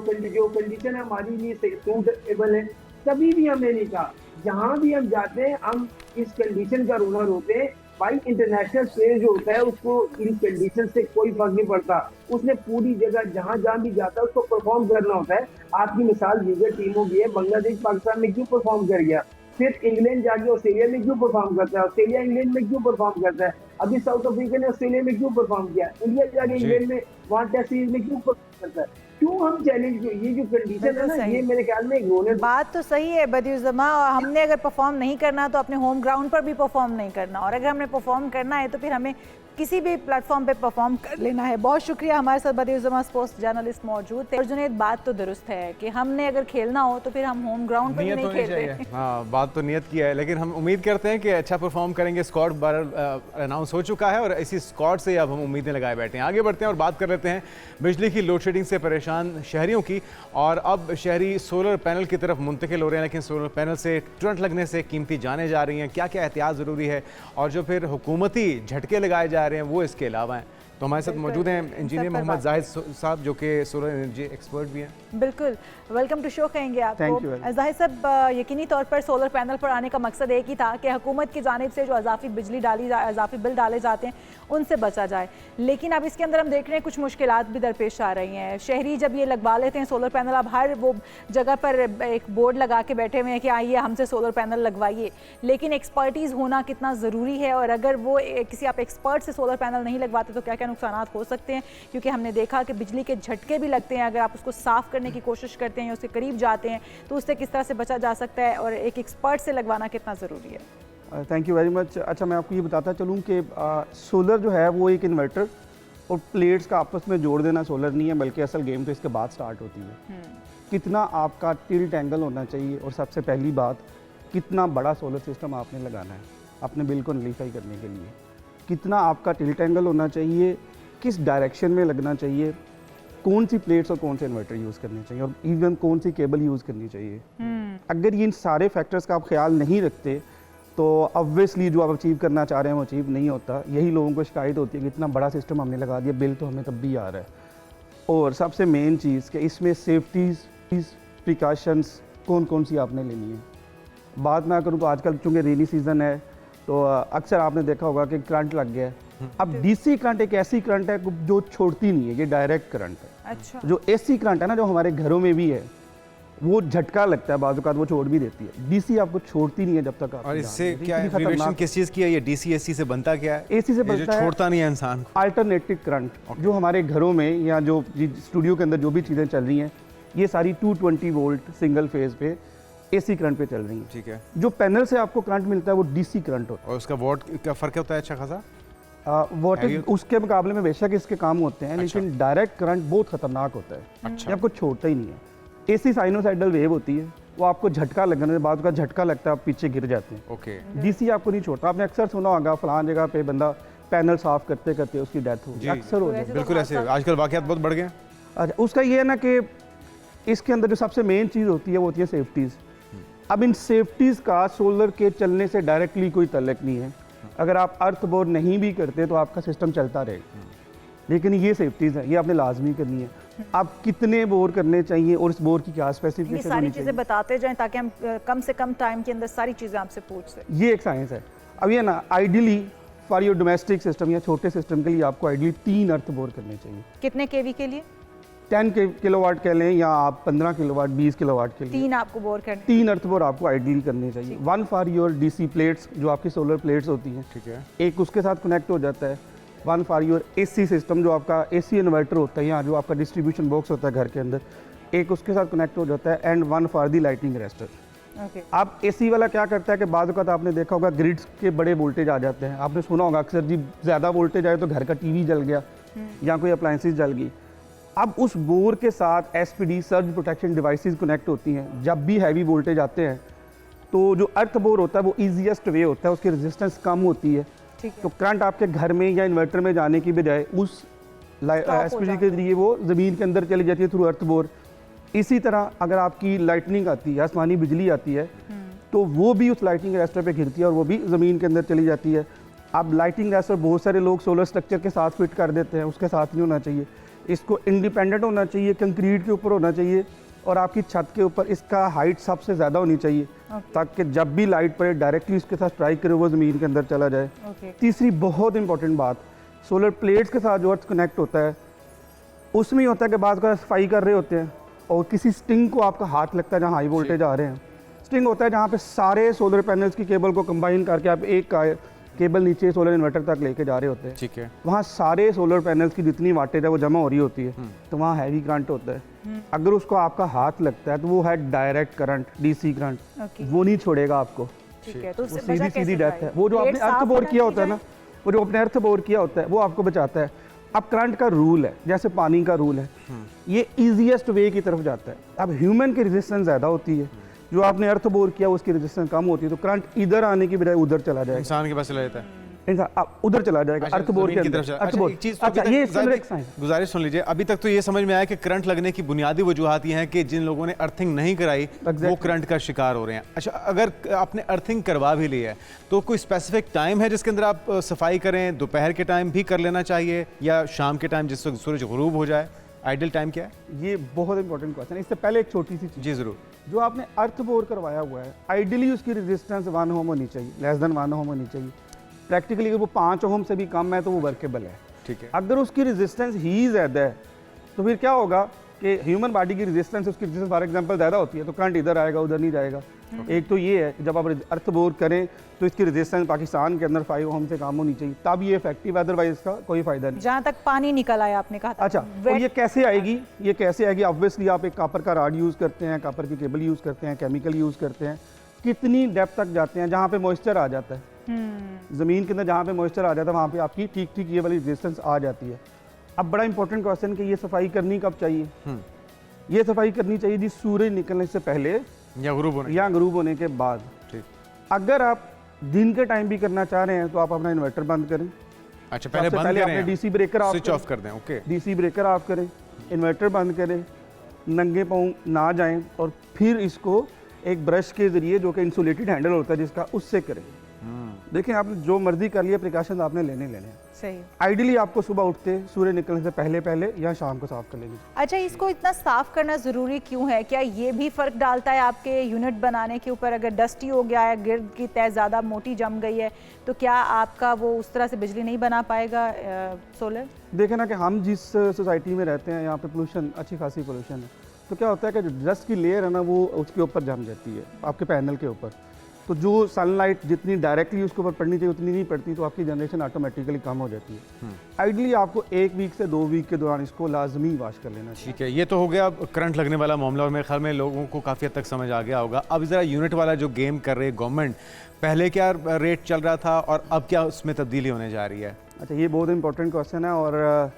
कंडीशन हमारे लिए सूटेबल है, कभी भी हमने नहीं कहा। जहां भी हम जाते हैं हम इस कंडीशन का रोनर होते हैं। भाई, इंटरनेशनल प्लेयर जो होता है उसको इन कंडीशन से कोई फर्क नहीं पड़ता, उसने पूरी जगह जहां भी जाता है उसको परफॉर्म करना होता है। आपकी मिसाल दीगर टीमों की है, बांग्लादेश पाकिस्तान में क्यों परफॉर्म कर गया, फिर इंग्लैंड जाके ऑस्ट्रेलिया में क्यों परफॉर्म करता है, ऑस्ट्रेलिया इंग्लैंड में क्यों परफॉर्म करता है, अभी साउथ अफ्रीका ने ऑस्ट्रेलिया में क्यों परफॉर्म किया, इंडिया जाके इंग्लैंड में वहाँ टेस्ट सीरीज में क्यों परफॉर्म करता है। क्यों हम चैलेंज, ये जो कंडीशन है ना, ये मेरे ख्याल में एक रोने बात तो सही है बदियुज़्ज़मा, और हमने अगर परफॉर्म नहीं करना तो अपने होम ग्राउंड पर भी परफॉर्म नहीं करना, और अगर हमने परफॉर्म करना है तो फिर हमें किसी भी प्लेटफॉर्म पे परफॉर्म कर लेना है। बहुत शुक्रिया, हमारे साथ बदियुज़्ज़मा स्पोर्ट्स जर्नलिस्ट मौजूद थे। और जुनैद, बात तो दुरुस्त है कि हमने अगर खेलना हो तो फिर हम होम ग्राउंड पर भी नहीं खेलते। हाँ, बात तो नियत की है, लेकिन हम उम्मीद करते हैं कि अच्छा परफॉर्म करेंगे। स्क्वाड बार अनाउंस हो चुका है और इसी स्क्वाड से अब हम उम्मीदें लगाए बैठे हैं। आगे बढ़ते हैं और बात कर लेते हैं बिजली की लोड शेडिंग से परेशान शहरियों की। और अब शहरी सोलर पैनल की तरफ मुंतकिल हो रहे हैं, लेकिन सोलर पैनल से करंट लगने से कीमती जानें जा रही हैं। क्या क्या एहतियात ज़रूरी है और जो फिर हुकूमती झटके लगाए जा रहे हैं वो इसके अलावा हैं। तो हमारे साथ मौजूद हैं इंजीनियर मोहम्मद जाहिद साहब, जो कि सोलर एनर्जी एक्सपर्ट भी हैं। बिल्कुल, वेलकम टू शो कहेंगे आपको। जाहिद साहब, यकीनी तौर पर सोलर पैनल पर आने का मकसद एक ही था कि हुकूमत की जानिब से जो अजाफी बिजली अजाफी बिल डाले जाते हैं उनसे बचा जाए, लेकिन अब इसके अंदर हम देख रहे हैं कुछ मुश्किलात भी दरपेश आ रही हैं। शहरी जब ये लगवा लेते हैं सोलर पैनल, अब हर वो जगह पर एक बोर्ड लगा के बैठे हुए हैं कि आइए हमसे सोलर पैनल लगवाइए, लेकिन एक्सपर्टीज़ होना कितना ज़रूरी है, और अगर वो किसी आप एक्सपर्ट से सोलर पैनल नहीं लगवाते तो क्या क्या नुकसान हो सकते हैं। क्योंकि हमने देखा कि बिजली के झटके भी लगते हैं, अगर आप उसको साफ़ करने की कोशिश करते हैं या उसके करीब जाते हैं तो उससे किस तरह से बचा जा सकता है, और एक एक्सपर्ट से लगवाना कितना ज़रूरी है। Thank you very much. अच्छा, मैं आपको ये बताता चलूँ कि सोलर जो है वो एक इन्वर्टर और प्लेट्स का आपस में जोड़ देना सोलर नहीं है, बल्कि असल गेम तो इसके बाद स्टार्ट होती है। कितना आपका टिल्ट एंगल होना चाहिए, और सबसे पहली बात, कितना बड़ा सोलर सिस्टम आपने लगाना है अपने बिल को नलीफाई करने के लिए। कितना आपका टिल्ट एंगल होना चाहिए, किस डायरेक्शन में लगना चाहिए, कौन सी प्लेट्स और कौन से इन्वर्टर यूज़ करने चाहिए, और इवन कौन सी केबल यूज़ करनी चाहिए। अगर ये इन सारे फैक्टर्स का आप ख्याल नहीं रखते तो ऑब्वियसली जो आप अचीव करना चाह रहे हैं वो अचीव नहीं होता। यही लोगों को शिकायत होती है कि इतना बड़ा सिस्टम हमने लगा दिया, बिल तो हमें तब भी आ रहा है। और सबसे मेन चीज़ कि इसमें सेफ्टीज़ प्रिकॉशंस कौन कौन सी आपने लेनी है। बात मैं करूँ तो आजकल चूँकि रेनी सीज़न है तो अक्सर आपने देखा होगा कि करंट लग गया है। अब डीसी करंट एक ऐसी करंट है जो छोड़ती नहीं है, ये डायरेक्ट करंट है। अच्छा। जो एसी करंट है ना, जो हमारे घरों में भी है, वो झटका लगता है, बाज़-औक़ात वो छोड़ भी देती है। डीसी आपको छोड़ती नहीं है जब तक आप। और इससे क्या रिलेशन किस चीज़ की है? ये डीसी एसी से बनता क्या है? एसी से बनता है, छोड़ता नहीं है इंसान को। अल्टरनेटिव करंट जो हमारे घरों में या जो स्टूडियो के अंदर जो भी चीज़ें चल रही हैं, ये सारी 220 वोल्ट सिंगल फेज पे एसी करंट पे चल रही हैं। ठीक है। जो पैनल से आपको करंट मिलता है वो डीसी करंट होता है। और उसका वोट का फ़र्क होता है अच्छा खासा? वोटेज उसके मुकाबले में बेशक इसके काम होते हैं, अच्छा। लेकिन डायरेक्ट करंट बहुत खतरनाक होता है। अच्छा। ये आपको छोड़ता ही नहीं है। एसी साइनोसाइडल वेव होती है, वो आपको झटका लगने के बाद का झटका लगता है, आप पीछे गिर जाते हैं। ओके। डीसी आपको नहीं छोड़ता। आपने अक्सर सुना होगा फलां जगह पे बंदा पैनल साफ करते करते उसकी डेथ हो गई, अक्सर हो जाती है। बिल्कुल ऐसे आजकल वाकयात बहुत बढ़ गए हैं। अच्छा, उसका ये है ना कि इसके अंदर जो सबसे मेन चीज़ होती है वो होती है सेफ्टीज़। अब इन सेफ्टीज़ का सोलर के चलने से डायरेक्टली कोई तल्लुक नहीं है। अगर आप अर्थ बोर नहीं भी करते तो आपका सिस्टम चलता रहेगा, लेकिन ये सेफ्टीज़ हैं, ये आपने लाजमी करनी है। आप कितने बोर करने चाहिए और इस बोर की क्या स्पेसिफिकेशन सारी चीज़ें बताते जाएं ताकि हम कम से कम टाइम के अंदर सारी चीज़ें आपसे पूछ सकें। ये एक साइंस है। अब ये ना ideally for your domestic system या छोटे सिस्टम के लिए आपको आइडियली 3 अर्थ बोर करने चाहिए। कितने केवी के लिए? 10 किलोवाट कह लें या आप 15 किलोवाट 20 किलोवाट के लिए 3 आपको बोर करने। 3 अर्थ बोर आपको आइडियली करने चाहिए। 1 फॉर योर डीसी प्लेट्स, जो आपकी सोलर प्लेट्स होती हैं, ठीक है, एक उसके साथ कनेक्ट हो जाता है। 1 फॉर योर एसी सिस्टम, जो आपका एसी इन्वर्टर होता है या जो आपका डिस्ट्रीब्यूशन बॉक्स होता है घर के अंदर, एक उसके साथ कनेक्ट हो जाता है। And 1 for the lighting arrester. अब एसी वाला क्या करता है कि बाद वक़्त आपने देखा होगा ग्रिड्स के बड़े वोल्टेज आ जाते हैं। आपने सुना होगा अक्सर जी, ज़्यादा वोल्टेज आए तो घर का टीवी जल गया या कोई अप्लाइंसेस जल गई। अब उस बोर के साथ SPD surge protection devices connect होती हैं। जब भी हैवी वोल्टेज आते हैं तो जो अर्थ बोर होता है वो ईजीएस्ट वे होता है, उसकी रेजिस्टेंस कम होती है। तो करंट आपके घर में या इन्वर्टर में जाने की बजाय उस एसपीडी के जरिए वो ज़मीन के अंदर चली जाती है थ्रू अर्थ बोर। इसी तरह अगर आपकी लाइटनिंग आती है, आसमानी बिजली आती है, तो वो भी उस लाइटिंग अरेस्टर पे गिरती है और वो भी ज़मीन के अंदर चली जाती है। अब लाइटिंग अरेस्टर बहुत सारे लोग सोलर स्ट्रक्चर के साथ फिट कर देते हैं, उसके साथ नहीं होना चाहिए। इसको इंडिपेंडेंट होना चाहिए, कंक्रीट के ऊपर होना चाहिए और आपकी छत के ऊपर इसका हाइट सबसे ज़्यादा होनी चाहिए, ताकि जब भी लाइट पड़े डायरेक्टली उसके साथ स्ट्राइक करे, वो ज़मीन के अंदर चला जाए। तीसरी बहुत इंपॉर्टेंट बात, सोलर प्लेट्स के साथ जो अर्थ कनेक्ट होता है उसमें होता है कि बाद का सफाई कर रहे होते हैं और किसी स्टिंग को आपका हाथ लगता है जहाँ हाई वोल्टेज आ रहे हैं। स्टिंग होता है जहाँ पे सारे सोलर पैनल्स की केबल को कंबाइन करके आप एक केबल नीचे सोलर इन्वर्टर तक लेके जा रहे होते हैं। ठीक है। वहाँ सारे सोलर पैनल्स की जितनी वाटेज है वो जमा हो रही होती है, तो वहाँ हैवी करंट होता है। अगर उसको आपका हाथ लगता है तो वो है डायरेक्ट करंट, डीसी करंट, वो नहीं छोड़ेगा आपको, ठीक है। तो सीधी सीधी डेथ है। वो जो आपने अर्थ बोर किया होता है ना, वो जो आपने अर्थ बोर किया होता है वो आपको बचाता है। अब करंट का रूल है, जैसे पानी का रूल है, ये इजीएस्ट वे की तरफ जाता है। अब ह्यूमन की रेजिस्टेंस ज़्यादा होती है, जो आपने अर्थ बोर किया उसकी रेजिस्टेंस कम होती है, तो करंट इधर आने की बजाय उधर चला जाएगा, इंसान के पास चला जाता है, उधर चला जाएगा अर्थ बोर के अंदर। अच्छा, ये गुजारिश सुन लीजिए, अभी तक तो ये समझ में आया कि करंट लगने की बुनियादी वजूहात ये हैं कि जिन लोगों ने अर्थिंग नहीं कराई वो करंट का शिकार हो रहे हैं। अच्छा, अगर आपने अर्थिंग करवा भी ली है तो कोई स्पेसिफिक टाइम है जिसके अंदर आप सफाई करें? दोपहर के टाइम भी कर लेना चाहिए या शाम के टाइम जिस वक्त सूरज गुरूब हो जाए? आइडियल टाइम क्या है? ये बहुत इंपॉर्टेंट क्वेश्चन है। इससे पहले एक छोटी सी चीज, जी जरूर, जो आपने अर्थ बोर करवाया हुआ है, आइडियली उसकी रेजिस्टेंस 1 ओम होनी चाहिए, लेस देन 1 ओम होनी चाहिए। प्रैक्टिकली अगर वो 5 ओम से भी कम है तो वो वर्केबल है, ठीक है। अगर उसकी रेजिस्टेंस ही ज़्यादा है तो फिर क्या होगा कि ह्यूमन बॉडी की रेजिस्टेंस, उसकी रेजिस्टेंस फॉर एग्जांपल ज़्यादा होती है तो करंट इधर आएगा उधर नहीं जाएगा। एक तो ये है कि जब आप अर्थ बोर करें तो इसकी रेजिस्टेंस पाकिस्तान के अंदर 5 ओम से कम होनी चाहिए, तब ये इफेक्टिव, अदरवाइज इसका कोई फायदा नहीं। जहाँ तक पानी निकल आया आपने कहा था। अच्छा, और ये कैसे आएगी? ये कैसे आएगी? ऑब्वियसली आप एक कॉपर का रॉड यूज़ करते हैं, कॉपर की केबल यूज़ करते हैं, केमिकल यूज़ करते हैं, कितनी डेप्थ तक जाते हैं? जहाँ पे मॉइस्चर आ जाता है, ज़मीन के अंदर जहाँ पे मॉइस्चर आ जाता है वहाँ पे आपकी ठीक ठीक ये वाली रेजिस्टेंस आ जाती है। अब बड़ा इंपॉर्टेंट क्वेश्चन कि ये सफाई करनी कब चाहिए? ये सफाई करनी चाहिए जी सूरज निकलने से पहले या गुरूब होने के बाद। ठीक। अगर आप दिन के टाइम भी करना चाह रहे हैं तो आप अपना इन्वर्टर बंद करें। अच्छा, पहले आपने डीसी ब्रेकर स्विच ऑफ कर दें। ओके, डीसी ब्रेकर ऑफ करें, इन्वर्टर बंद करें, नंगे पाँव ना जाएं और फिर इसको एक ब्रश के जरिए, जो कि इंसुलेटेड हैंडल होता है जिसका, उससे करें। देखिए, आपने जो मर्जी कर लिया, प्रिकॉशन आपने लेने हैं। सही। आइडियली आपको सुबह उठते सूर्य निकलने से पहले या शाम को साफ कर लेंगे। अच्छा, इसको इतना साफ करना ज़रूरी क्यों है? क्या ये भी फ़र्क डालता है आपके यूनिट बनाने के ऊपर? अगर डस्टी हो गया है, गिर्द की तय ज़्यादा मोटी जम गई है, तो क्या आपका वो उस तरह से बिजली नहीं बना पाएगा सोलर? देखें ना कि हम जिस सोसाइटी में रहते हैं यहाँ पे पोल्यूशन, अच्छी खासी पोल्यूशन है, तो क्या होता है कि जो डस्ट की लेयर है ना वो उसके ऊपर जम जाती है, आपके पैनल के ऊपर। तो जो सनलाइट जितनी डायरेक्टली उसके ऊपर पड़नी चाहिए उतनी नहीं पड़ती, तो आपकी जनरेशन ऑटोमेटिकली कम हो जाती है। आइडियली आपको 1 वीक से 2 वीक के दौरान इसको लाजमी वॉश कर लेना चाहिए। ठीक है, ये तो हो गया करंट लगने वाला मामला और मेरे ख्याल में लोगों को काफ़ी हद तक समझ आ गया होगा। अब ज़रा यूनिट वाला जो गेम कर रही है गवर्नमेंट, पहले क्या रेट चल रहा था और अब क्या उसमें तब्दीली होने जा रही है? अच्छा, ये बहुत इंपॉर्टेंट क्वेश्चन है और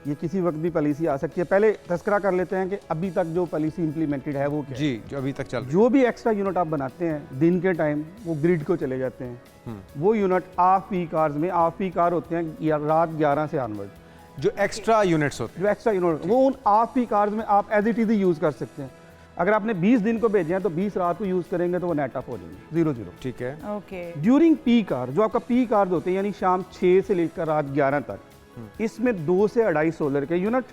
ये किसी वक्त भी पॉलिसी आ सकती है। पहले तस्करा कर लेते हैं कि अभी तक जो पॉलिसी इंप्लीमेंटेड है वो क्या जी, जो अभी तक चल, जो भी एक्स्ट्रा यूनिट आप बनाते हैं दिन के टाइम, वो ग्रिड को चले जाते हैं। वो यूनिट ऑफ पीक आवर्स में, ऑफ पीक आवर होते हैं या रात 11 से ऑनवर्ड, जो एक्स्ट्रा यूनिट्स होते हैं, जो एक्स्ट्रा यूनिट, वो उन ऑफ पीक आवर्स में आप एज इट इज यूज़ कर सकते हैं। अगर आपने 20 दिन को भेजे हैं तो 20 रात को यूज़ करेंगे तो वो नेट ऑफ हो जाएंगे 0-0। ठीक है, ओके। ड्यूरिंग पीक आवर, जो आपका पीक आवर्स होते हैं यानी शाम 6 से लेकर रात 11 तक, इसमें 2 से 2.5 सोलर के यूनिट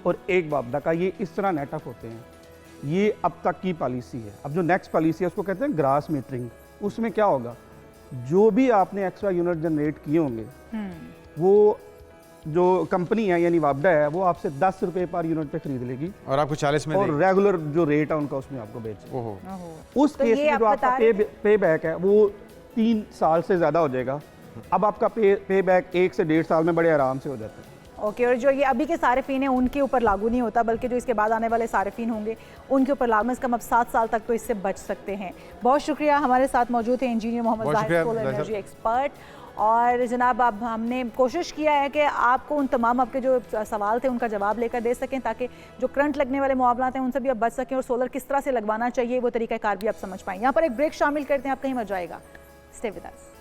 और 1 बाबदा का, ये इस तरह नेट ऑफ होते हैं। ये अब तक की पॉलिसी है। अब जो नेक्स्ट पॉलिसी है उसको कहते हैं ग्रास मीटरिंग। उसमें क्या होगा, जो भी आपने एक्स्ट्रा यूनिट जनरेट किए होंगे वो जो कंपनी है यानी वाबडा है वो आपसे 10 रुपए पर यूनिट पे खरीद लेगी और आपको 40 में और रेगुलर जो रेट है उनका उसमें आपको बेचेगी। उस तो केस में जो आपका पे बैक है वो 3 साल से ज़्यादा हो जाएगा। अब आपका पे बैक 1 से 1.5 साल में बड़े आराम से हो जाता है। ओके, और जो ये अभी के सारिफीन हैं उनके ऊपर लागू नहीं होता, बल्कि जो इसके बाद आने वाले सारिफीन होंगे उनके ऊपर लागू, इसका मतलब 7 साल तक तो इससे बच सकते हैं। बहुत शुक्रिया, हमारे साथ मौजूद है engineer Mohammad Zahid, solar energy expert. और जनाब, अब हमने कोशिश किया है कि आपको उन तमाम आपके जो सवाल थे उनका जवाब लेकर दे सकें, ताकि जो करंट लगने वाले मामलात हैं उनसे भी आप बच सकें और सोलर किस तरह से लगवाना चाहिए वो तरीक़ाकार भी आप समझ पाएँ। यहाँ पर एक ब्रेक शामिल करते हैं, आप कहीं मत जाएगा, स्टे विद अस।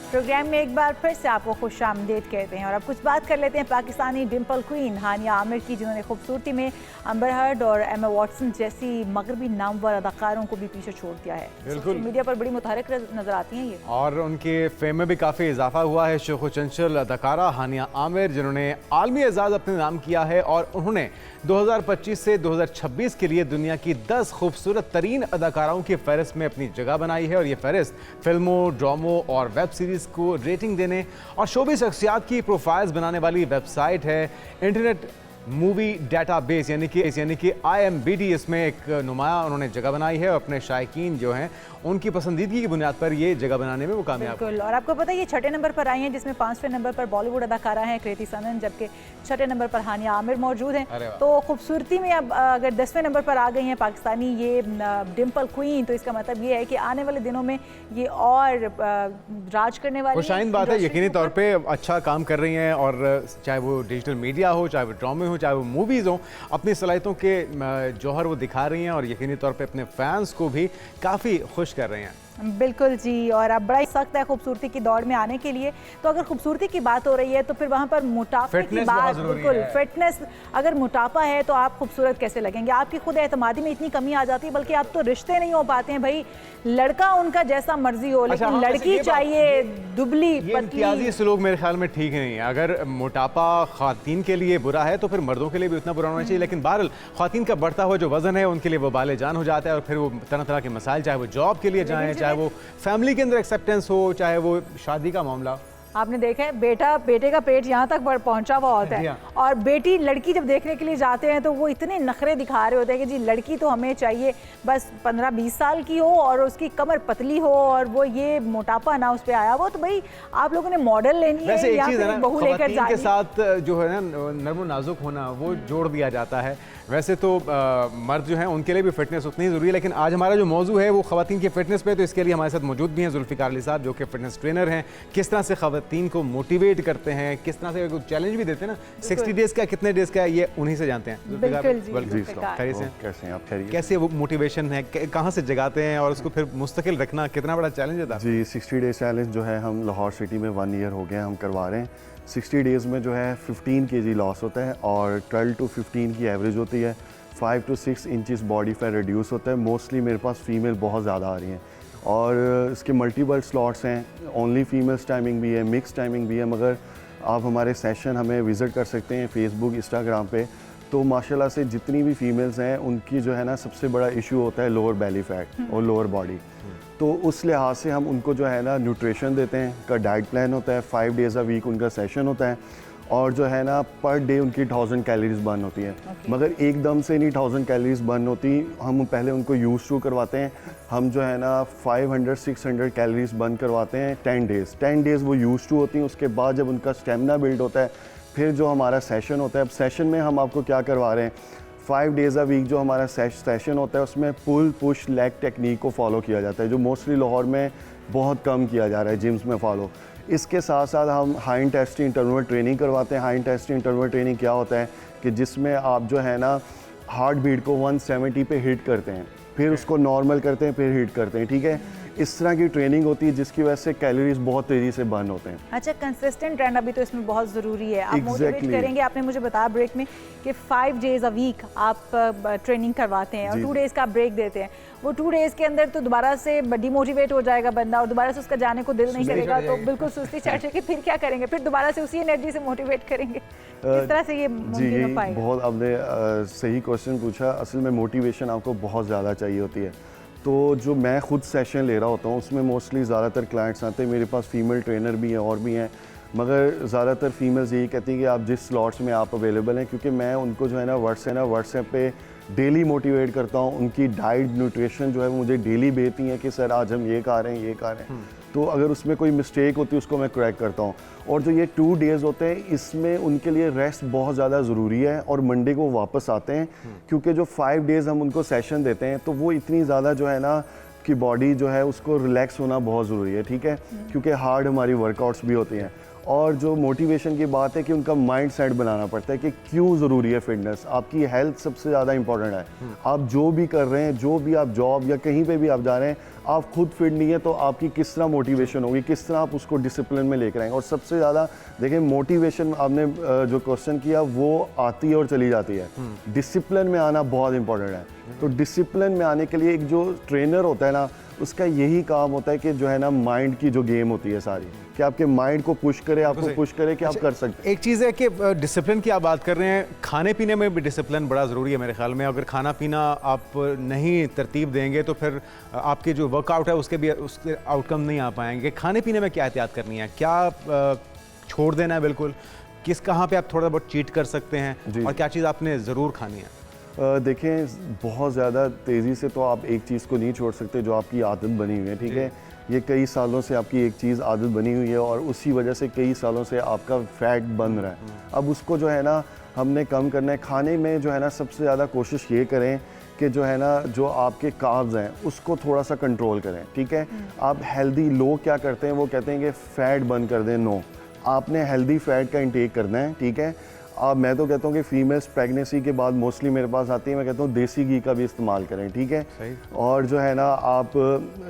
प्रोग्राम में एक बार फिर से आपको खुश आमदीद कहते हैं और अब कुछ बात कर लेते हैं पाकिस्तानी डिम्पल क्वीन हानिया आमिर की, जिन्होंने खूबसूरती में अम्बर हर्ड और एमा वॉटसन जैसी मगरबी नामवर अदाकारों को भी पीछे छोड़ दिया है। सोशल मीडिया पर बड़ी मुतहरक नजर आती हैं ये, और उनके फेम में भी काफ़ी इजाफा हुआ है। शोख चंचल अदाकारा हानिया आमिर, जिन्होंने आलमी एजाज़ अपने नाम किया है और उन्होंने 2025 से 2026 के लिए दुनिया की 10 खूबसूरत तरीन अदाकाराओं की फहरिस्त में अपनी जगह बनाई है। और ये फहरिस्त फिल्मों, ड्रामों और वेब सीरीज़ को रेटिंग देने और शोबी शख्सियात की प्रोफाइल्स बनाने वाली वेबसाइट है। इंटरनेट मूवी डेटाबेस यानी कि IMBD इसमें एक नुमाया उन्होंने जगह बनाई है और अपने शायकीन जो हैं उनकी पसंदीदगी की बुनियाद पर ये जगह बनाने में वो कामयाब। बिल्कुल, और आपको पता है ये 6ठे नंबर पर आई हैं, जिसमें 5वें नंबर पर बॉलीवुड अदाकारा हैं कृति सनन, जबकि 6ठे नंबर पर हानिया आमिर मौजूद हैं। तो खूबसूरती में अब अगर 10वें नंबर पर आ गई हैं पाकिस्तानी ये डिम्पल क्वीन, तो इसका मतलब ये है कि आने वाले दिनों में ये और राज करने वाली खुशाइन बात है, यकीनी तौर पे अच्छा काम कर रही हैं और चाहे वो डिजिटल मीडिया हो, चाहे वो ड्रामे हो, चाहे वो मूवीज़ हो, अपनी सलाहियतों के जौहर वो दिखा रही हैं और यकीनी तौर पे अपने फैंस को भी काफ़ी खुश कर रही हैं। बिल्कुल जी, और अब बड़ा ही सख्त है खूबसूरती की दौड़ में आने के लिए। तो अगर खूबसूरती की बात हो रही है तो फिर वहाँ पर मोटापे की बात, बिल्कुल फिटनेस, अगर मोटापा है तो आप खूबसूरत कैसे लगेंगे, आपकी खुद एतमादी में इतनी कमी आ जाती है, बल्कि आप तो रिश्ते नहीं हो पाते हैं। भाई लड़का उनका जैसा मर्जी हो, लेकिन लड़की चाहिए दुबली पतली। सलूक मेरे ख्याल में ठीक नहीं है। अगर मोटापा ख्वातीन के लिए बुरा है तो फिर मर्दों के लिए भी उतना बुरा होना चाहिए। लेकिन बहरहाल ख्वातीन का बढ़ता हुआ जो वजन है उनके लिए वो बाले जान हो जाता है और फिर वो तरह तरह के मसाइल, चाहे वो जॉब के लिए जाएं, चाहे वो फैमिली के अंदर एक्सेप्टेंस हो, चाहे वो शादी का मामला। आपने देखा है बेटे का पेट यहाँ तक पहुंचा हुआ होता है, और बेटी लड़की जब देखने के लिए जाते हैं तो वो इतने नखरे दिखा रहे होते हैं कि जी लड़की तो हमें चाहिए बस 15-20 साल की हो और उसकी कमर पतली हो और वो ये मोटापा ना उस पर आया हो। तो भाई आप लोगों ने मॉडल लेनी है या फिर बहू लेकर जानी है। के साथ जो है ना नर्म नाजुक होना वो जोड़ दिया जाता है। वैसे तो मर्द जो हैं उनके लिए भी फिटनेस उतनी ज़रूरी है, लेकिन आज हमारा जो मौजू है वो ख़वातीन की फ़िटनेस पे, तो इसके लिए हमारे साथ मौजूद भी हैं जुल्फ़िकार अली साहब, जो कि फ़िटनेस ट्रेनर हैं। किस तरह से ख़वातीन को मोटिवेट करते हैं, किस तरह से चैलेंज भी देते हैं ना, 60 डेज़ का कितने डेज़ का है, ये उन्हीं से जानते हैं। कैसे वो मोटिवेशन है, कहाँ से जगाते हैं और उसको फिर मुस्तकिल रखना कितना बड़ा चैलेंज है? जी 60 डेज चैलेंज जो है हम लाहौर सिटी में 1 ईयर हो गया हम करवा रहे हैं। 60 डेज़ में जो है 15 kg लॉस होता है और 12 to 15 की एवरेज होती है। 5 to 6 inches body fat reduce होता है। मोस्टली मेरे पास फीमेल बहुत ज़्यादा आ रही हैं और इसके मल्टीपल स्लॉट्स हैं, ओनली फीमेल्स टाइमिंग भी है, मिक्स टाइमिंग भी है। मगर आप हमारे सेशन हमें विज़िट कर सकते हैं फेसबुक इंस्टाग्राम पे, तो माशाल्लाह से जितनी भी फीमेल्स हैं उनकी जो है ना सबसे बड़ा इशू होता है लोअर बेली फैट और लोअर बॉडी। तो उस लिहाज से हम उनको जो है ना न्यूट्रिशन देते हैं, का डाइट प्लान होता है, 5 days a week उनका सेशन होता है और जो है ना पर डे उनकी 1000 कैलोरीज बर्न होती है। मगर एकदम से नहीं 1000 कैलोरीज बर्न होती, हम पहले उनको यूज टू करवाते हैं। हम जो है ना 500-600 कैलोरीज बर्न करवाते हैं 10 डेज़ वो यूज टू होती हैं। उसके बाद जब उनका स्टेमिना बिल्ड होता है फिर जो हमारा सेशन होता है, अब सेशन में हम आपको क्या करवा रहे हैं, 5 days a week जो हमारा सेशन होता है उसमें पुल पुश लेग टेक्निक को फॉलो किया जाता है, जो मोस्टली लाहौर में बहुत कम किया जा रहा है जिम्स में फॉलो। इसके साथ साथ हम हाई इंटेंसिटी इंटरवल ट्रेनिंग करवाते हैं। हाई इंटेंसिटी इंटरवल ट्रेनिंग क्या होता है कि जिसमें आप जो है ना हार्ट बीट को 170 पे हिट करते हैं, फिर उसको नॉर्मल करते हैं, फिर हिट करते हैं, ठीक है। इस तरह की ट्रेनिंग होती है जिसकी वजह से कैलोरीज बहुत तेज़ी से बर्न होते हैं। अच्छा, कंसिस्टेंट रहना भी तो इसमें बहुत ज़रूरी है। आप मोटिवेट करेंगे, आपने मुझे बताया ब्रेक में कि 5 days a week आप ट्रेनिंग करवाते हैं और 2 days का ब्रेक देते हैं। वो 2 days के अंदर तो दोबारा से डिमोटिवेट हो जाएगा बंदा और दोबारा से उसका जाने को दिल नहीं करेगा, तो बिल्कुल सुस्ती चढ़ जाएगी। फिर क्या करेंगे, फिर दोबारा से उसी एनर्जी से मोटिवेट करेंगे। किस तरह से ये मुमकिन हो पाएगा? बहुत आपने सही क्वेश्चन पूछा। असल में मोटिवेशन आपको बहुत ज़्यादा चाहिए होती है। तो जो मैं खुद सेशन ले रहा होता हूँ उसमें मोस्टली ज़्यादातर क्लाइंट्स आते हैं, मेरे पास फीमेल ट्रेनर भी हैं और भी हैं, मगर ज़्यादातर फीमेल्स यही कहती हैं कि आप जिस स्लॉट्स में आप अवेलेबल हैं, क्योंकि मैं उनको जो है ना व्हाट्सएप पे डेली मोटिवेट करता हूँ। उनकी डाइट न्यूट्रिशन जो है वो मुझे डेली भेजती हैं कि सर आज हम ये खा रहे हैं, ये खा रहे हैं। तो अगर उसमें कोई मिस्टेक होती है उसको मैं करेक्ट करता हूँ। और जो ये 2 days होते हैं इसमें उनके लिए रेस्ट बहुत ज़्यादा ज़रूरी है और मंडे को वापस आते हैं, क्योंकि जो 5 days हम उनको सेशन देते हैं तो वो इतनी ज़्यादा जो है ना कि बॉडी जो है उसको रिलैक्स होना बहुत ज़रूरी है, ठीक है, क्योंकि हार्ड हमारी वर्कआउट्स भी होती हैं। और जो मोटिवेशन की बात है कि उनका माइंड सेट बनाना पड़ता है कि क्यों ज़रूरी है फिटनेस। आपकी हेल्थ सबसे ज़्यादा इंपॉर्टेंट है। आप जो भी कर रहे हैं, जो भी आप जॉब या कहीं पे भी आप जा रहे हैं, आप खुद फिट नहीं है तो आपकी किस तरह मोटिवेशन होगी, किस तरह आप उसको डिसिप्लिन में लेकर आएंगे। और सबसे ज़्यादा देखिए मोटिवेशन आपने जो क्वेश्चन किया वो आती है और चली जाती है, डिसिप्लिन में आना बहुत इंपॉर्टेंट है। तो डिसिप्लिन में आने के लिए एक जो ट्रेनर होता है ना उसका यही काम होता है कि जो है ना माइंड की जो गेम होती है सारी, कि आपके माइंड को पुश करे, आपको पुश करे कि आप कर सकते हैं। एक चीज़ है कि डिसिप्लिन की आप बात कर रहे हैं, खाने पीने में भी डिसिप्लिन बड़ा ज़रूरी है मेरे ख्याल में। अगर खाना पीना आप नहीं तरतीब देंगे तो फिर आपके जो वर्कआउट है उसके आउटकम नहीं आ पाएंगे। खाने पीने में क्या एहतियात करनी है, क्या छोड़ देना है बिल्कुल, किस कहाँ पे आप थोड़ा बहुत चीट कर सकते हैं और क्या चीज़ आपने ज़रूर खानी है? देखें, बहुत ज़्यादा तेज़ी से तो आप एक चीज़ को नहीं छोड़ सकते जो आपकी आदत बनी हुई है, ठीक है। ये कई सालों से आपकी एक चीज़ आदत बनी हुई है और उसी वजह से कई सालों से आपका फैट बन रहा है। अब उसको जो है ना हमने कम करना है। खाने में जो है ना सबसे ज़्यादा कोशिश ये करें कि जो है ना जो आपके कार्ब्स हैं उसको थोड़ा सा कंट्रोल करें, ठीक है। आप हेल्दी, लोग क्या करते हैं, वो कहते हैं कि फ़ैट बर्न कर दें। नो, आपने हेल्दी फ़ैट का इंटेक करना है, ठीक है। मैं तो कहता हूँ कि फीमेल्स प्रेगनेंसी के बाद मोस्टली मेरे पास आती है, मैं कहता हूँ देसी घी का भी इस्तेमाल करें, ठीक है। और जो है ना आप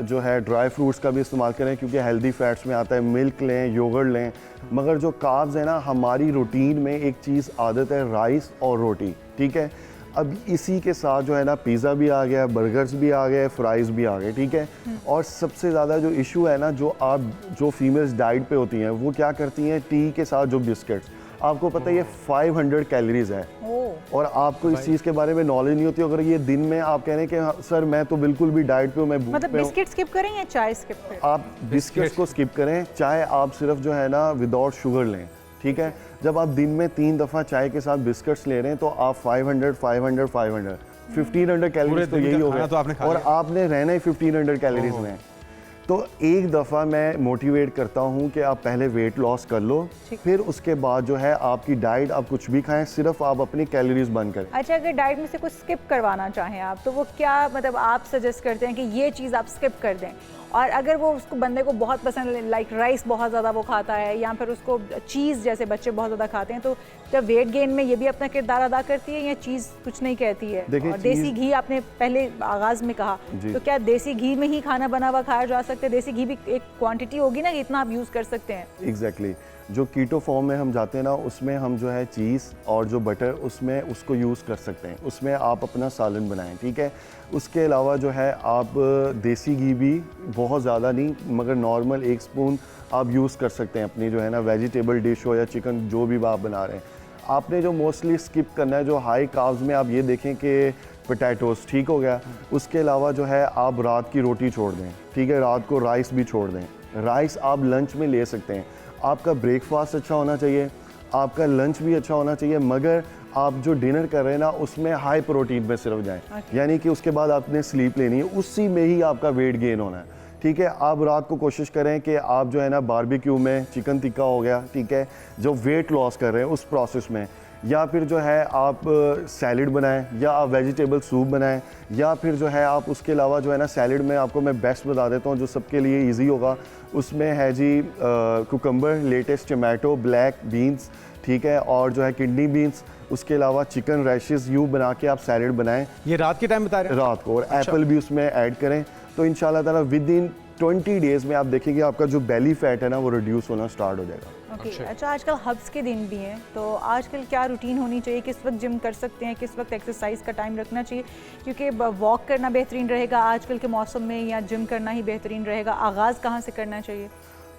जो है ड्राई फ्रूट्स का भी इस्तेमाल करें क्योंकि हेल्दी फैट्स में आता है। मिल्क लें, योगर्ट लें, मगर जो कार्ब्स है ना, हमारी रूटीन में एक चीज़ आदत है राइस और रोटी, ठीक है। अब इसी के साथ जो है ना पिज़्ज़ा भी आ गया, बर्गर्स भी आ गए, फ्राइज़ भी आ गए, ठीक है। और सबसे ज़्यादा जो इशू है ना, जो फीमेल्स डाइट पे होती हैं वो क्या करती हैं, टी के साथ जो बिस्किट्स, आपको पता है ये 500 कैलोरीज है और आपको इस चीज़ के बारे में नॉलेज नहीं होती। अगर ये दिन में आप कह रहे हैं कि सर मैं तो बिल्कुल भी डाइट पे हूँ, मैं मतलब बिस्किट स्किप करें या चाय स्किप करें? आप बिस्किट्स को स्किप करें, चाय आप सिर्फ जो है ना विदाउट शुगर लें, ठीक है। जब आप दिन में 3 दफ़ा चाय के साथ बिस्किट्स ले रहे हैं तो आप 1500 कैलोरीज तो यही हो गया और आपने रहना ही 1500 कैलोरीज में। तो एक दफ़ा मैं मोटिवेट करता हूँ कि आप पहले वेट लॉस कर लो, फिर उसके बाद जो है आपकी डाइट, आप कुछ भी खाएं, सिर्फ आप अपनी कैलोरीज बंद करें। अच्छा, अगर डाइट में से कुछ स्किप करवाना चाहें आप, तो वो क्या मतलब आप सजेस्ट करते हैं कि ये चीज़ आप स्किप कर दें? और अगर वो उसको बंदे को बहुत पसंद, लाइक राइस बहुत ज़्यादा वो खाता है या फिर उसको चीज़ जैसे बच्चे बहुत ज़्यादा खाते हैं, तो क्या वेट गेन में ये भी अपना किरदार अदा करती है या चीज़ कुछ नहीं कहती है? और देसी घी आपने पहले आगाज़ में कहा, तो क्या देसी घी में ही खाना बना हुआ खाया जा सकता है? देसी घी भी एक क्वांटिटी होगी ना कि इतना आप यूज़ कर सकते हैं। एग्जैक्टली जो कीटो फॉर्म में हम जाते हैं ना, उसमें हम जो है चीज़ और जो बटर उसमें उसको यूज़ कर सकते हैं, उसमें आप अपना सालन बनाएं, ठीक है। उसके अलावा जो है आप देसी घी भी बहुत ज़्यादा नहीं मगर नॉर्मल 1 स्पून आप यूज़ कर सकते हैं अपनी जो है ना वेजिटेबल डिश हो या चिकन जो भी आप बना रहे हैं। आपने जो मोस्टली स्किप करना है जो हाई कार्ब्स में, आप ये देखें कि पोटैटोस ठीक हो गया। उसके अलावा जो है आप रात की रोटी छोड़ दें, ठीक है। रात को राइस भी छोड़ दें। राइस आप लंच में ले सकते हैं। आपका ब्रेकफास्ट अच्छा होना चाहिए, आपका लंच भी अच्छा होना चाहिए, मगर आप जो डिनर कर रहे हैं ना उसमें हाई प्रोटीन में सिर्फ जाएं, यानी कि उसके बाद आपने स्लीप लेनी है, उसी में ही आपका वेट गेन होना है, ठीक है। आप रात को कोशिश करें कि आप जो है ना बारबेक्यू में चिकन टिक्का हो गया, ठीक है, जो वेट लॉस कर रहे हैं उस प्रोसेस में, या फिर जो है आप सैलड बनाएं या आप वेजिटेबल सूप बनाएं, या फिर जो है आप उसके अलावा जो है ना सैलड में आपको मैं बेस्ट बता देता हूँ जो सबके लिए इजी होगा। उसमें है जी cucumber, lettuce tomato, black beans, ठीक है, और जो है किडनी बीन्स, उसके अलावा चिकन रैशेस, यूँ बना के आप सैलड बनाएं। ये रात के टाइम बता रहे हैं? रात को। और एप्पल भी उसमें ऐड करें तो इंशाल्लाह ताला विद इन 20 डेज़ में आप देखेंगे आपका जो बेली फैट है ना वो रिड्यूस होना स्टार्ट हो जाएगा। अच्छा, आजकल हब्स के दिन भी हैं, तो आजकल क्या रूटीन होनी चाहिए? किस वक्त जिम कर सकते हैं, किस वक्त एक्सरसाइज का टाइम रखना चाहिए? क्योंकि वॉक करना बेहतरीन रहेगा आजकल के मौसम में या जिम करना ही बेहतरीन रहेगा? आगाज़ कहाँ से करना चाहिए?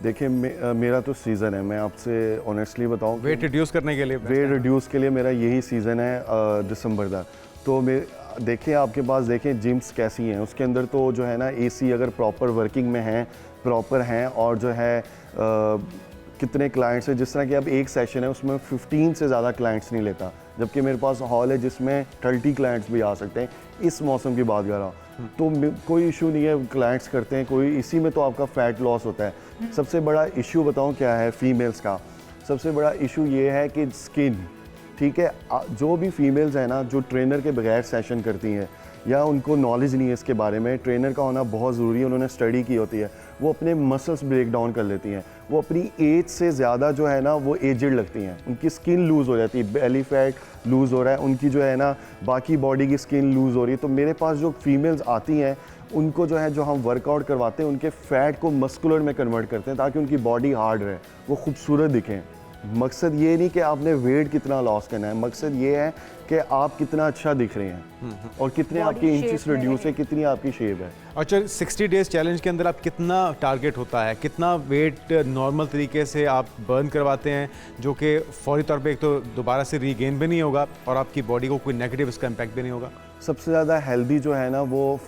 देखिए मेरा तो सीज़न है, मैं आपसे ऑनेस्टली बताऊं, वेट रिड्यूस करने के लिए, वेट रिड्यूस के लिए मेरा यही सीज़न है दिसंबर का। तो देखिए आपके पास देखें जिम्स कैसी हैं, उसके अंदर तो जो है ना एसी अगर प्रॉपर वर्किंग में हैं, प्रॉपर हैं, और जो है कितने क्लाइंट्स हैं, जिस तरह कि अब एक सेशन है उसमें 15 से ज़्यादा क्लाइंट्स नहीं लेता, जबकि मेरे पास हॉल है जिसमें 30 क्लाइंट्स भी आ सकते हैं। इस मौसम की बात कर रहा हूँ, तो कोई इशू नहीं है, क्लाइंट्स करते हैं, कोई इसी में तो आपका फ़ैट लॉस होता है। सबसे बड़ा इशू बताऊँ क्या है फीमेल्स का? सबसे बड़ा इशू ये है कि स्किन, ठीक है। जो भी फीमेल्स हैं ना जो ट्रेनर के बगैर सेशन करती हैं या उनको नॉलेज नहीं है इसके बारे में, ट्रेनर का होना बहुत ज़रूरी है, उन्होंने स्टडी की होती है, वो अपने मसल्स ब्रेक डाउन कर लेती हैं, वो अपनी एज से ज़्यादा जो है ना वो एजड लगती हैं, उनकी स्किन लूज़ हो जाती है, बेली फैट लूज़ हो रहा है, उनकी जो है ना बाकी बॉडी की स्किन लूज़ हो रही है। तो मेरे पास जो फीमेल्स आती हैं उनको जो है जो हम वर्कआउट करवाते हैं उनके फ़ैट को मस्कुलर में कन्वर्ट करते हैं ताकि उनकी बॉडी हार्ड रहे, वो खूबसूरत दिखें। मकसद ये नहीं कि आपने वेट कितना लॉस करना है, मकसद ये है कि आप कितना अच्छा दिख रहे हैं और कितने आपके इंचेस रिड्यूस है, कितनी आपकी शेप है। अच्छा, 60 डेज़ चैलेंज के अंदर आप कितना टारगेट होता है, कितना वेट नॉर्मल तरीके से आप बर्न करवाते हैं जो कि फौरी तौर पे एक तो दोबारा से रीगेन भी नहीं होगा और आपकी बॉडी को कोई नेगेटिव इसका इम्पैक्ट भी नहीं होगा? सबसे ज़्यादा हेल्दी जो है ना वो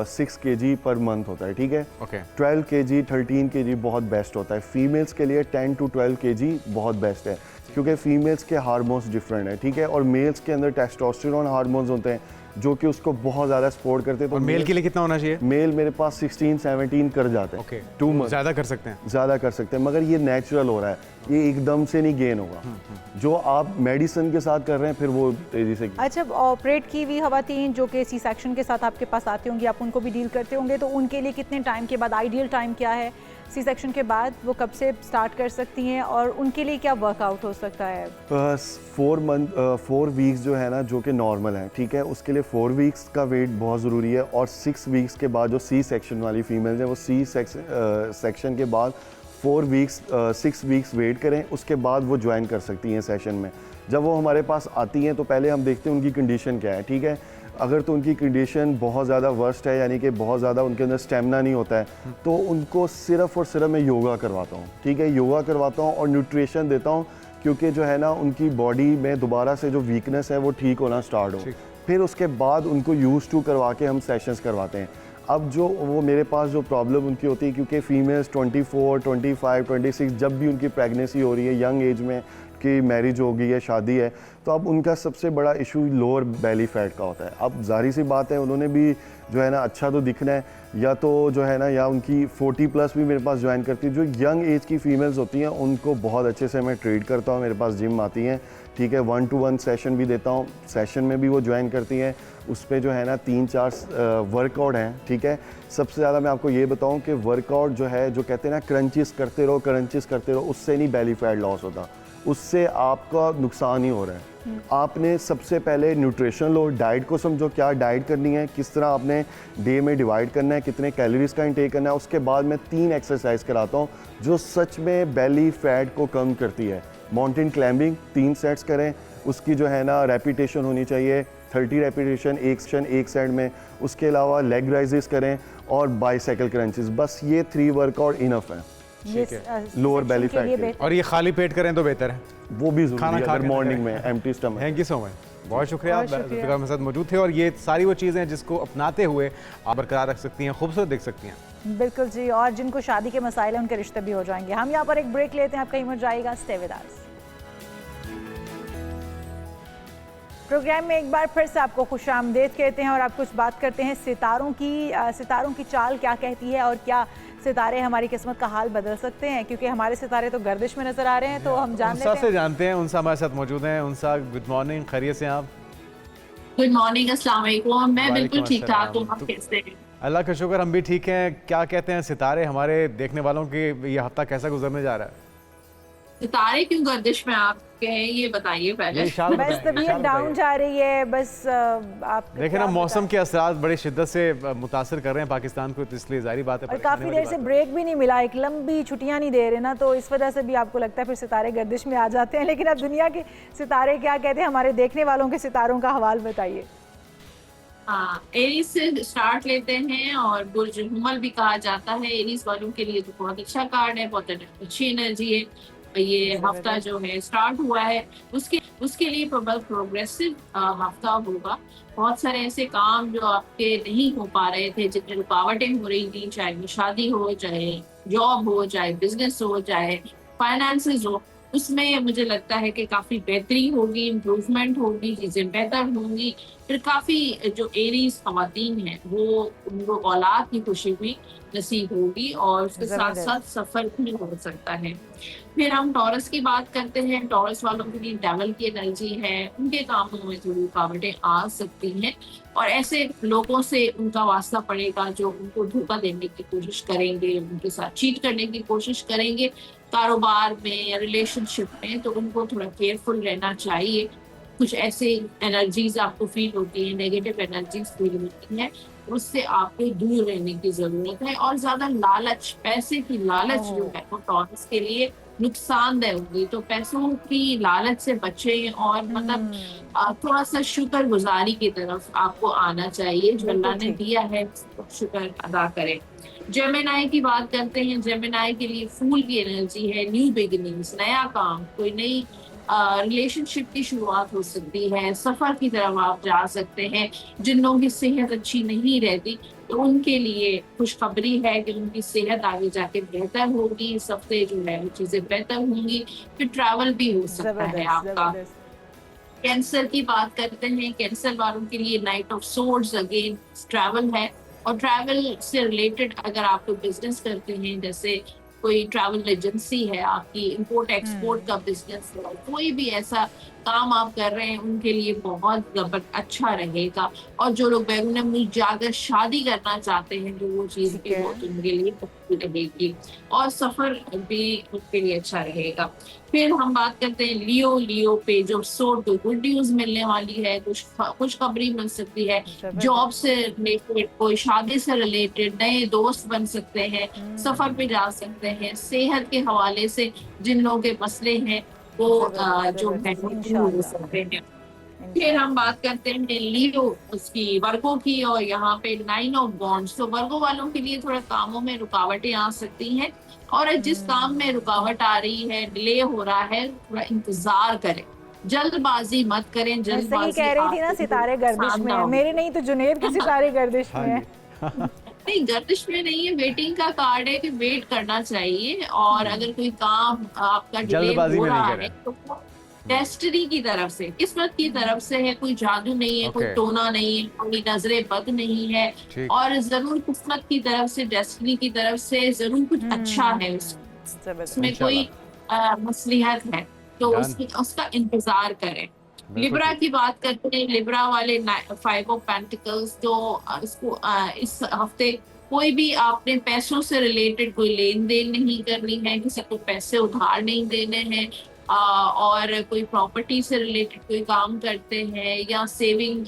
6 kg पर मंथ होता है, ठीक है। ओके 12 kg 13 kg बहुत बेस्ट होता है। फीमेल्स के लिए 10 to 12 kg बहुत बेस्ट है, क्योंकि फीमेल्स के हार्मोन्स डिफरेंट है, ठीक है। और मेल्स के अंदर टेस्टोस्टेरोन हार्मोन्स होते हैं जो कि उसको बहुत ज़्यादा सपोर्ट करते हैं। तो और मेल के लिए कितना होना चाहिए? मेल मेरे पास 16-17 कर जाते हैं। ओके टू मंथ ज़्यादा कर सकते हैं? ज़्यादा कर सकते हैं, मगर ये नेचुरल हो रहा है, ये एकदम से नहीं गेन होगा। जो आप मेडिसिन के साथ कर रहे हैं फिर वो तेज़ी से। अच्छा, ऑपरेट की हुई खवातीन जो कि सी सेक्शन के साथ आपके पास आती होंगी, आप उनको भी डील करते होंगे, तो उनके लिए कितने टाइम के बाद, आइडियल टाइम क्या है सी सेक्शन के बाद, वो कब से स्टार्ट कर सकती हैं और उनके लिए क्या वर्कआउट हो सकता है? 4 वीक्स जो है ना जो कि नॉर्मल है, ठीक है, उसके लिए 4 वीक्स का वेट बहुत ज़रूरी है। और 6 वीक्स के बाद जो सी सेक्शन वाली फीमेल्स हैं वो सी सेक्शन के बाद 6 वीक्स वेट करें, उसके बाद वो ज्वाइन कर सकती हैं सेशन में। जब वो हमारे पास आती हैं तो पहले हम देखते हैं उनकी कंडीशन क्या है, ठीक है। अगर तो उनकी कंडीशन बहुत ज़्यादा वर्स्ट है, यानी कि बहुत ज़्यादा उनके अंदर स्टेमिना नहीं होता है, तो उनको सिर्फ़ और सिर्फ मैं योगा करवाता हूँ, ठीक है। योगा करवाता हूँ और न्यूट्रिशन देता हूँ, क्योंकि जो है ना उनकी बॉडी में दोबारा से जो वीकनेस है वो ठीक होना स्टार्ट हो। फिर उसके बाद उनको यूज़ टू करवा के हम सेशंस करवाते हैं। अब जो वो मेरे पास जो प्रॉब्लम उनकी होती है, क्योंकि फीमेल्स 24, 25, 26 जब भी उनकी प्रेगनेंसी हो रही है, यंग एज में कि मैरिज हो गई है, शादी है, तो अब उनका सबसे बड़ा इशू लोअर बेली फैट का होता है। अब जाहिर सी बात है उन्होंने भी जो है ना अच्छा तो दिखना है, या तो जो है ना या उनकी 40+ भी मेरे पास ज्वाइन करती है। जो यंग एज की फ़ीमेल्स होती हैं उनको बहुत अच्छे से मैं ट्रीट करता हूँ, मेरे पास जिम आती हैं, ठीक है। 1-to-1 सेशन भी देता हूँ, सेशन में भी वो ज्वाइन करती हैं। उस पर जो है ना 3-4 वर्कआउट हैं, ठीक है। सबसे ज़्यादा मैं आपको ये बताऊँ कि वर्कआउट जो है, जो कहते हैं ना क्रंचेस करते रहो, उससे नहीं बेली फैट लॉस होता, उससे आपका नुकसान ही हो रहा है। आपने सबसे पहले न्यूट्रिशन लो, डाइट को समझो, क्या डाइट करनी है, किस तरह आपने डे में डिवाइड करना है, कितने कैलोरीज का इंटेक करना है। उसके बाद मैं 3 एक्सरसाइज कराता हूँ जो सच में बेली फैट को कम करती है। माउंटेन क्लाइंबिंग 3 सेट्स करें, उसकी जो है ना रेपिटेशन होनी चाहिए 30 रेपिटेशन एक साइड में। उसके अलावा लेग राइजेस करें और बाइसाइकिल क्रंचेस, बस ये 3 वर्कआउट इनफ है लोअर बेली फैट के। और ये खाली पेट करें तो बेहतर है, वो भी ज़रूरी है अगर मॉर्निंग में empty stomach. Thank you so much, बहुत शुक्रिया, आप जुल्फ़िकार मेरे साथ मौजूद थे। और ये सारी वो चीज़ें हैं जिसको अपनाते हुए आप बरकरार रख सकती हैं, खूबसूरत दिख सकती हैं। बिल्कुल जी, और जिनको शादी के मसाइल हैं उनके रिश्ते भी हो जाएंगे। हम यहाँ पर एक ब्रेक लेते हैं, आप कहीं मत जाइएगा, स्टे विद अस। प्रोग्राम में एक बार फिर से आपको खुशामदीद कहते हैं और आप कुछ बात करते हैं सितारों की चाल क्या कहती है और क्या सितारे हमारी किस्मत का हाल बदल सकते हैं, क्योंकि हमारे सितारे तो गर्दिश में नजर आ रहे हैं। तो हम जानते हैं उनसा हमारे साथ मौजूद हैं। उनसा, गुड मॉर्निंग, खैरियत से आप? गुड मॉर्निंग, अस्सलाम वालेकुम। मैं बिल्कुल ठीक ठाक हूँ, आप कैसे हैं? अल्लाह का शुक्र, हम भी ठीक हैं। क्या कहते हैं सितारे, हमारे देखने वालों के ये हफ्ता कैसा गुजरने जा रहा है? सितारे क्यों गर्दिश में आपके हैं ये बताइए पहले। बस तबीयत डाउन जा रही है, बस आप देखें ना, मौसम के असरात बड़ी शिद्दत से मुतासर कर रहे हैं पाकिस्तान को, तो इसलिए जाहिर बात है। और काफ़ी देर से ब्रेक भी नहीं मिला, एक लंबी छुट्टियां नहीं दे रहे ना, तो इस वजह से भी आपको लगता है फिर सितारे गर्दिश में आ जाते हैं। लेकिन अब दुनिया के सितारे क्या कहते हैं, हमारे देखने वालों के सितारों का हवाल बताइए। हाँ, एरीज से स्टार्ट लेते हैं और बुर्ज हुमल भी कहा जाता है। एरीज वालों के लिए तो बहुत अच्छा कार्ड है, बहुत अच्छी एनर्जी है। ये हफ्ता जो है स्टार्ट हुआ है उसके लिए प्रोग्रेसिव हफ्ता होगा। बहुत सारे ऐसे काम जो आपके नहीं हो पा रहे थे, जितनी रुकावटें हो रही थी, चाहे वो शादी हो, चाहे जॉब हो, चाहे बिजनेस हो, चाहे फाइनेंसेस हो, उसमें मुझे लगता है कि काफी बेहतरी होगी, इम्प्रूवमेंट होगी, चीजें बेहतर होंगी। फिर काफी जो एरीज खवातीन हैं वो उनको औलाद की खुशी भी नसीब होगी और उसके साथ साथ सफर भी हो सकता है। फिर हम टॉरस की बात करते हैं। टॉरस वालों के लिए डेवल की एनर्जी है, उनके कामों में थोड़ी रुकावटें आ सकती हैं और ऐसे लोगों से उनका वास्ता पड़ेगा जो उनको धोखा देने की कोशिश करेंगे, उनके साथ चीट करने की कोशिश करेंगे कारोबार में या रिलेशनशिप में, तो उनको थोड़ा केयरफुल रहना चाहिए। कुछ ऐसे एनर्जीज आपको फील होती है, नेगेटिव एनर्जीज फील होती है, उससे आपको दूर रहने की जरूरत है। और ज्यादा लालच, पैसे की लालच जो है वो टॉरस के लिए नुकसानदेह होगी, तो पैसों की लालच से बचें और मतलब थोड़ा सा शुक्र गुजारी की तरफ आपको आना चाहिए। जो अल्लाह ने दिया है शुक्र अदा करें। जेमिनाई की बात करते हैं। जेमिनाई के लिए फूल की एनर्जी है, न्यू बिगिनिंग्स, नया काम, कोई नई रिलेशनशिप की शुरुआत हो सकती है, सफर की तरफ आप जा सकते हैं। जिन लोगों की सेहत अच्छी नहीं रहती तो उनके लिए खुशखबरी है कि उनकी सेहत आगे जाके बेहतर होगी, इस हफ्ते जो है वो चीजें बेहतर होंगी, फिर ट्रैवल भी हो सकता है आपका। कैंसर की बात करते हैं, कैंसर वालों के लिए night of swords again travel है, और ट्रैवल से रिलेटेड अगर आप कोई बिजनेस करते हैं, जैसे कोई ट्रैवल एजेंसी है आपकी, इंपोर्ट एक्सपोर्ट का बिजनेस है, कोई भी ऐसा काम आप कर रहे हैं, उनके लिए बहुत अच्छा रहेगा। और जो लोग बैरून मुल्क जाकर शादी करना चाहते हैं, जो वो चीज भी बहुत उनके लिए अच्छी रहेगी, और सफर भी उनके लिए अच्छा रहेगा। फिर हम बात करते हैं लियो पेज ऑफ सोर्ड, तो गुड न्यूज मिलने वाली है, कुछ खबरी मिल सकती है, जॉब से रिलेटेड, कोई शादी से रिलेटेड, नए दोस्त बन सकते हैं, सफर पे जा सकते हैं, सेहत के हवाले से जिन लोगों के मसले हैं वो जो है हो सकते हैं। फिर हम बात करते हैं लियो उसकी वर्गो की, और यहाँ पे 9 ऑफ वॉन्ड्स, तो वर्गो वालों के लिए थोड़ा कामों में रुकावटें आ सकती हैं, और जिस काम में रुकावट आ रही है, डिले हो रहा है, थोड़ा इंतजार करें, जल्दबाजी मत करें। जल्दबाजी कह रही थी ना सितारे गर्दिश में है, मेरे नहीं तो जुनेद के सितारे गर्दिश में है। नहीं, गर्दिश में नहीं है, वेटिंग का कार्ड है कि वेट करना चाहिए, और अगर कोई काम आपका डिले हो रहा है तो डेस्टिनी की तरफ से, किस्मत की तरफ से है, कोई जादू नहीं है, कोई टोना नहीं है, कोई नजरे बद नहीं है, और जरूर किस्मत की तरफ से, डेस्टिनी की तरफ से जरूर कुछ अच्छा है, उसमें कोई मसलिहत है, तो उसका इंतजार करें। लिब्रा की बात करते हैं, लिब्रा वाले 5 ऑफ पेंटिकल्स, तो इसको इस हफ्ते कोई भी आपने पैसों से रिलेटेड कोई लेन देन नहीं करनी है, किसी को पैसे उधार नहीं देने हैं, और कोई प्रॉपर्टी से रिलेटेड कोई काम करते हैं, या सेविंग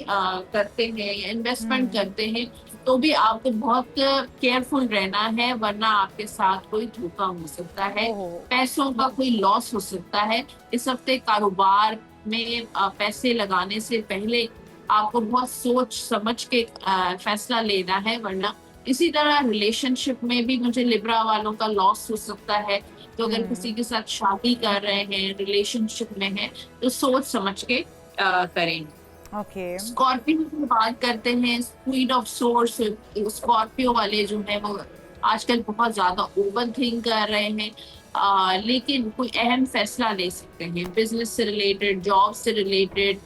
करते हैं, या इन्वेस्टमेंट करते हैं, तो भी आपको बहुत केयरफुल रहना है, वरना आपके साथ कोई धोखा हो सकता है, पैसों का कोई लॉस हो सकता है। इस हफ्ते कारोबार में पैसे लगाने से पहले आपको बहुत सोच समझ के फैसला लेना है, वरना इसी तरह रिलेशनशिप में भी मुझे लिब्रा वालों का लॉस हो सकता है। तो अगर किसी के साथ शादी कर रहे हैं, रिलेशनशिप में है, तो सोच समझ के करें। स्कॉर्पियो की बात करते हैं, क्वीन ऑफ सोर्स, स्कॉर्पियो वाले जो है वो आजकल बहुत ज्यादा ओवर थिंक कर रहे हैं, लेकिन कोई अहम फैसला ले सकते हैं, बिजनेस से रिलेटेड, जॉब से रिलेटेड,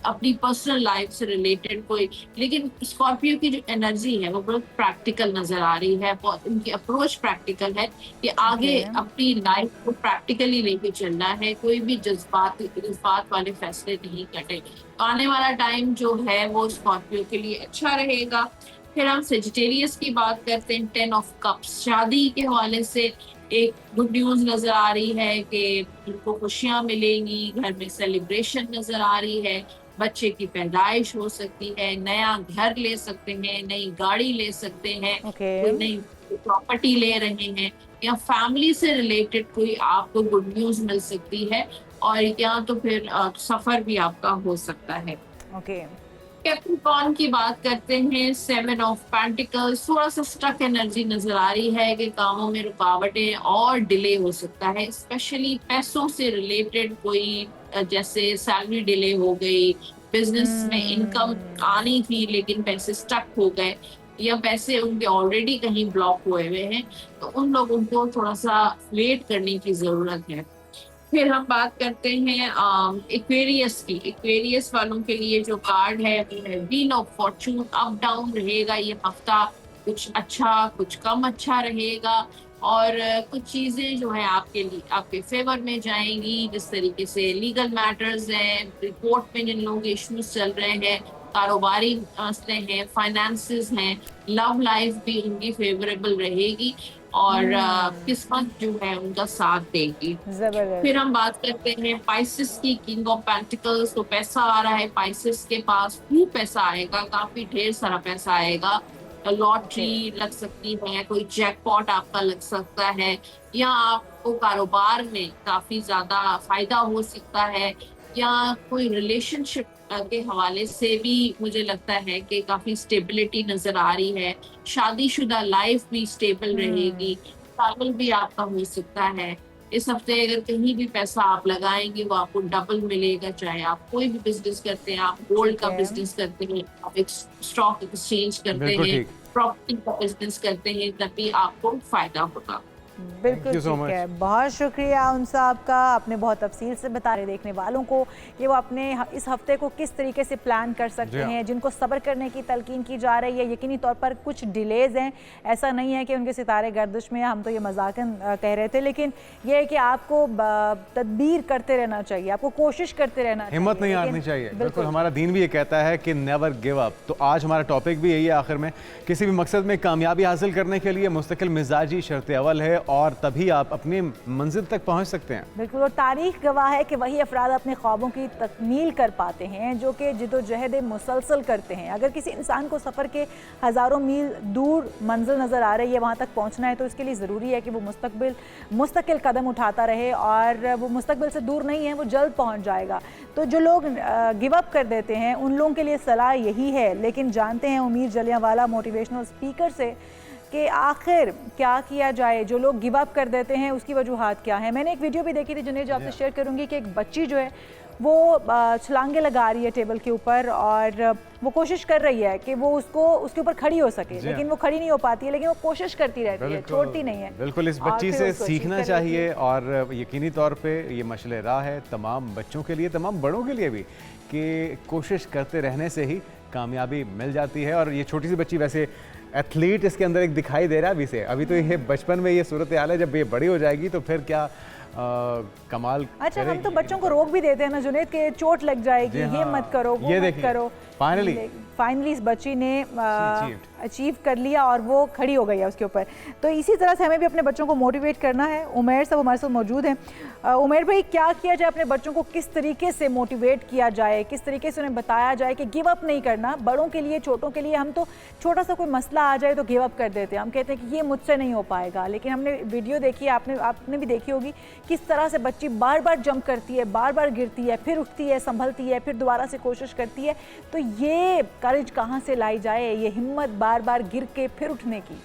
अपनी पर्सनल लाइफ से रिलेटेड कोई। लेकिन स्कॉर्पियो की जो एनर्जी है वो बहुत प्रैक्टिकल नजर आ रही है, बहुत उनकी अप्रोच प्रैक्टिकल है कि आगे अपनी लाइफ को प्रैक्टिकली लेके चलना है, कोई भी जज्बात वाले फैसले नहीं करने। आने वाला टाइम जो है वो स्कॉर्पियो के लिए अच्छा रहेगा। फिर हम सेजिटेरियस की बात करते हैं, 10 ऑफ कप्स, शादी के हवाले से एक गुड न्यूज नजर आ रही है कि उनको खुशियां मिलेंगी, घर में सेलिब्रेशन नजर आ रही है, बच्चे की पैदाइश हो सकती है, नया घर ले सकते हैं, नई गाड़ी ले सकते हैं, कोई नई प्रॉपर्टी ले रहे हैं, या फैमिली से रिलेटेड कोई आपको गुड न्यूज मिल सकती है, और या तो फिर सफर भी आपका हो सकता है। कैप्रिकॉर्न की बात करते हैं, 7 ऑफ पेंटिकल्स, थोड़ा सा स्टक एनर्जी नजर आ रही है कि कामों में रुकावटें और डिले हो सकता है, स्पेशली पैसों से रिलेटेड कोई, जैसे सैलरी डिले हो गई, बिजनेस में इनकम आनी थी लेकिन पैसे स्टक हो गए, या पैसे उनके ऑलरेडी कहीं ब्लॉक हुए हुए हैं, तो उन लोगों को थोड़ा सा वेट करने की जरूरत है। फिर हम बात करते हैं एक्वेरियस की। एक्वेरियस वालों के लिए जो कार्ड है वो है wheel of Fortune, up down रहेगा ये हफ्ता, कुछ अच्छा कुछ कम अच्छा रहेगा, और कुछ चीजें जो है आपके लिए आपके फेवर में जाएंगी, जिस तरीके से लीगल मैटर्स हैं, रिपोर्ट में जिन लोगों के इश्यूज चल रहे हैं, कारोबारी मसले हैं, फाइनेंसेस हैं, लव लाइफ भी उनकी फेवरेबल रहेगी, और किस्मत जो है उनका साथ देगी। फिर हम बात करते हैं पाइसेस की, किंग ऑफ पेंटिकल्स, तो पैसा आ रहा है पाइसेस के पास, खूब पैसा आएगा, काफी ढेर सारा पैसा आएगा, लॉटरी लग सकती है, कोई जैकपॉट आपका लग सकता है, या आपको कारोबार में काफी ज्यादा फायदा हो सकता है, या कोई रिलेशनशिप के हवाले से भी मुझे लगता है कि काफी स्टेबिलिटी नजर आ रही है, शादीशुदा लाइफ भी स्टेबल रहेगी, ट्रैवल भी आपका हो सकता है, इस हफ्ते अगर कहीं भी पैसा आप लगाएंगे वो आपको डबल मिलेगा, चाहे आप कोई भी बिजनेस करते हैं, आप गोल्ड का बिजनेस करते हैं, आप एक स्टॉक एक्सचेंज करते हैं, प्रॉपर्टी का बिजनेस करते हैं, तभी आपको फायदा होगा। बिल्कुल ठीक है, बहुत शुक्रिया उन साहब का, आपने बहुत तफसील से बता रहे देखने वालों को कि वो अपने इस हफ्ते को किस तरीके से प्लान कर सकते हैं। जिनको सब्र करने की तलकीन की जा रही है, यकीनी तौर पर कुछ डिलेज हैं, ऐसा नहीं है कि उनके सितारे गर्दिश में, हम तो ये मजाकन कह रहे थे, लेकिन ये है कि आपको तदबीर करते रहना चाहिए, आपको कोशिश करते रहना चाहिए, हिम्मत नहीं हारनी चाहिए। बिल्कुल, हमारा दीन भी ये कहता है कि नेवर गिव अप। तो आज हमारा टॉपिक भी यही है आखिर में, किसी भी मकसद में कामयाबी हासिल करने के लिए मुस्तकिल मिजाजी शर्त अव्वल है और तभी आप अपनी मंजिल तक पहुंच सकते हैं। बिल्कुल, और तारीख गवाह है कि वही अफराद अपने ख्वाबों की तकमील कर पाते हैं जो कि जिद्दोजहद मुसलसल करते हैं। अगर किसी इंसान को सफ़र के हज़ारों मील दूर मंजिल नज़र आ रही है, वहाँ तक पहुँचना है, तो इसके लिए ज़रूरी है कि वो मुस्तकिल कदम उठाता रहे, और वो मुस्तकबिल से दूर नहीं है, वो जल्द पहुँच जाएगा। तो जो लोग गिव अप कर देते हैं उन लोगों के लिए सलाह यही है, लेकिन जानते हैं उमीर जलियांवाला मोटिवेशनल स्पीकर से कि आखिर क्या किया जाए। जो लोग गिव अप कर देते हैं उसकी वजूहात क्या है। मैंने एक वीडियो भी देखी थी जुनेद, जो आपसे शेयर करूंगी, कि एक बच्ची जो है वो छलांगे लगा रही है टेबल के ऊपर, और वो कोशिश कर रही है कि वो उसके ऊपर खड़ी हो सके, लेकिन वो खड़ी नहीं हो पाती है, लेकिन वो कोशिश करती रहती है, छोड़ती नहीं है। बिल्कुल, इस बच्ची से सीखना चाहिए, और यकीनी तौर पे ये मशले राह है तमाम बच्चों के लिए, तमाम बड़ों के लिए भी, कि कोशिश करते रहने से ही कामयाबी मिल जाती है। और ये छोटी सी बच्ची वैसे एथलीट इसके अंदर एक दिखाई दे रहा है अभी से, अभी तो ये बचपन में ये सूरत हाल है, जब ये बड़ी हो जाएगी तो फिर क्या कमाल। अच्छा, हम तो बच्चों को रोक भी देते हैं ना जुनेद, के चोट लग जाएगी, ये मत करो, वो मत करो। फाइनली इस बच्ची ने अचीव कर लिया और वो खड़ी हो गई है उसके ऊपर। तो इसी तरह से हमें भी अपने बच्चों को मोटिवेट करना है। उमेर साहब हमारे साथ मौजूद हैं। उमेर भाई, क्या किया जाए, अपने बच्चों को किस तरीके से मोटिवेट किया जाए, किस तरीके से उन्हें बताया जाए कि गिव अप नहीं करना। बड़ों के लिए, छोटों के लिए, हम तो छोटा सा कोई मसला आ जाए तो गिव अप कर देते हैं, हम कहते हैं कि ये मुझसे नहीं हो पाएगा, लेकिन हमने वीडियो देखी है, आपने भी देखी होगी, किस तरह से बच्ची बार बार जंप करती है, बार बार गिरती है, फिर उठती है, संभलती है, फिर दोबारा से कोशिश करती है। तो ये करेज कहाँ से लाई जाए, ये हिम्मत बार बार गिर के फिर उठने की?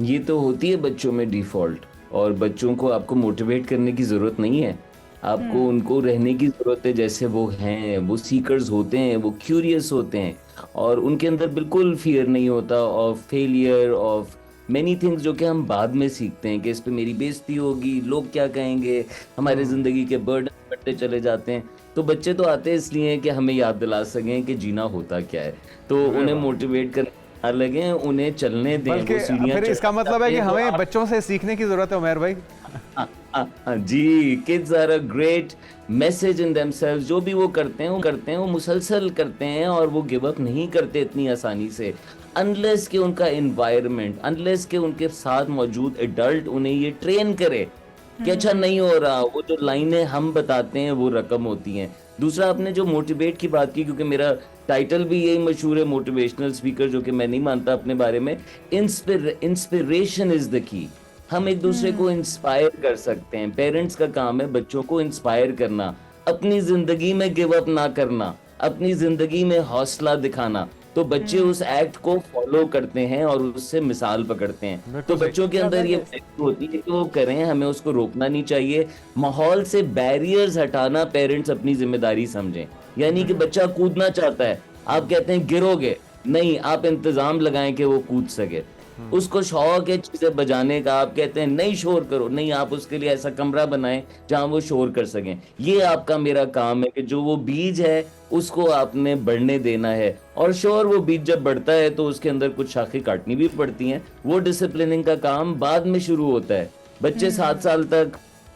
ये तो होती है बच्चों में डिफॉल्ट, और बच्चों को आपको मोटिवेट करने की जरूरत नहीं है, आपको उनको रहने की जरूरत है जैसे वो हैं। वो सीकर्स होते हैं, वो क्यूरियस होते हैं, और उनके अंदर बिल्कुल फियर नहीं होता of failure, of many things जो कि हम बाद में सीखते हैं कि इस पे मेरी बेइज्जती होगी, लोग क्या कहेंगे, हमारे जिंदगी के बर्डन बढ़ते चले जाते हैं। तो बच्चे तो आते हैं इसलिए कि हमें याद दिला सकें कि जीना होता क्या है, तो उन्हें मोटिवेट करने लगे, उन्हें चलने दें। वो सीढ़ियां, फिर इसका मतलब है कि हमें बच्चों से सीखने की जरूरत है उमर भाई। जी, kids are a great message in themselves. जो भी वो करते हैं वो मुसलसल करते हैं, और वो गिव अप नहीं करते इतनी आसानी से, अनलेस कि उनका एनवायरनमेंट, अनलेस कि उनके साथ मौजूद एडल्ट उन्हें ये ट्रेन करे कि अच्छा नहीं हो रहा। वो जो लाइनें हम बताते हैं वो रकम होती हैं। दूसरा, आपने जो मोटिवेट की बात की, क्योंकि मेरा टाइटल भी यही मशहूर है, मोटिवेशनल स्पीकर, जो कि मैं नहीं मानता अपने बारे में। Inspiration is the key. हम एक दूसरे को इंस्पायर कर सकते हैं। पेरेंट्स का काम है बच्चों को इंस्पायर करना, अपनी जिंदगी में गिव अप ना करना, अपनी जिंदगी में हौसला दिखाना। तो बच्चे उस एक्ट को फॉलो करते हैं और उससे मिसाल पकड़ते हैं। तो बच्चों के अंदर ये होती है कि वो करें, हमें उसको रोकना नहीं चाहिए। माहौल से बैरियर्स हटाना पेरेंट्स अपनी जिम्मेदारी समझें। यानी कि बच्चा कूदना चाहता है, आप कहते हैं गिरोगे, नहीं, आप इंतजाम लगाएं कि वो कूद सके। उसको शौक है चीजें बजाने का, आप कहते हैं नहीं शोर करो, नहीं, आप उसके लिए ऐसा कमरा बनाएं जहां वो शोर कर सकें। ये आपका मेरा काम है कि जो वो बीज है उसको आपने बढ़ने देना है, और श्योर वो बीज जब बढ़ता है तो उसके अंदर कुछ शाखें काटनी भी पड़ती हैं। वो डिसिप्लिनिंग का काम बाद में शुरू होता है। बच्चे 7 साल तक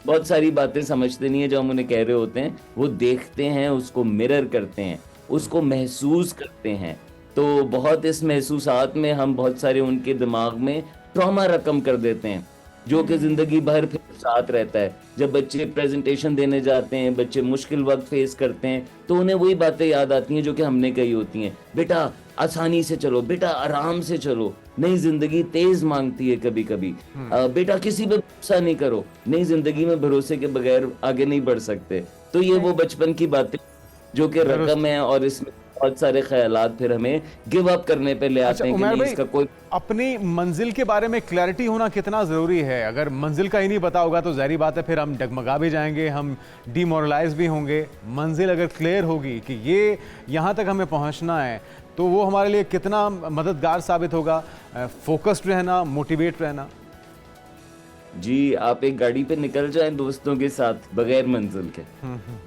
बहुत सारी बातें समझते नहीं है जो हम उन्हें कह रहे होते हैं, वो देखते हैं, उसको मिरर करते हैं, उसको महसूस करते हैं। तो बहुत इस महसूसात में हम बहुत सारे उनके दिमाग में ट्रॉमा रकम कर देते हैं, जो कि जिंदगी भर फिर साथ रहता है। जब बच्चे प्रेजेंटेशन देने जाते हैं, बच्चे मुश्किल वक्त फेस करते हैं, तो उन्हें वही बातें याद आती हैं जो कि हमने कही होती हैं। बेटा आसानी से चलो, बेटा आराम से चलो, नहीं जिंदगी तेज मांगती है कभी कभी। बेटा किसी पे भरोसा नहीं करो, नहीं जिंदगी में भरोसे के बगैर आगे नहीं बढ़ सकते। तो ये वो बचपन की बातें जो कि रकम है, और इसमें बहुत सारे ख्यालात फिर हमें गिव अप करने पे ले आते हैं कि नहीं इसका कोई। अपनी मंजिल के बारे में क्लैरिटी होना कितना ज़रूरी है? अगर मंजिल का ही नहीं पता होगा तो ज़ाहिर बात है फिर हम डगमगा भी जाएंगे, हम डिमोरलाइज भी होंगे। मंजिल अगर क्लियर होगी कि ये यहाँ तक हमें पहुँचना है तो वो हमारे लिए कितना मददगार साबित होगा, फोकस्ड रहना, मोटिवेट रहना। जी, आप एक गाड़ी पे निकल जाएं दोस्तों के साथ बगैर मंजिल के,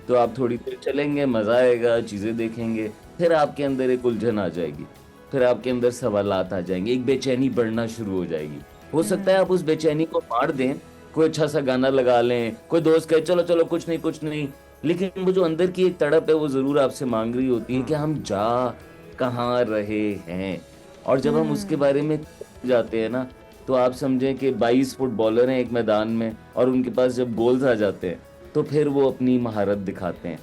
तो आप थोड़ी देर चलेंगे, मजा आएगा, चीजें देखेंगे, फिर आपके अंदर एक उलझन आ जाएगी, फिर आपके अंदर सवालात आ जाएंगे, एक बेचैनी बढ़ना शुरू हो जाएगी। हो सकता है आप उस बेचैनी को मार दें, कोई अच्छा सा गाना लगा लें, कोई दोस्त कहे चलो चलो कुछ नहीं, लेकिन वो जो अंदर की एक तड़प है वो जरूर आपसे मांग रही होती है कि हम जा कहाँ रहे हैं। और जब हम उसके बारे में जाते हैं ना, तो आप समझें कि 22 फुटबॉलर हैं एक मैदान में और उनके पास जब गोल्स आ जाते हैं तो फिर वो अपनी महारत दिखाते हैं,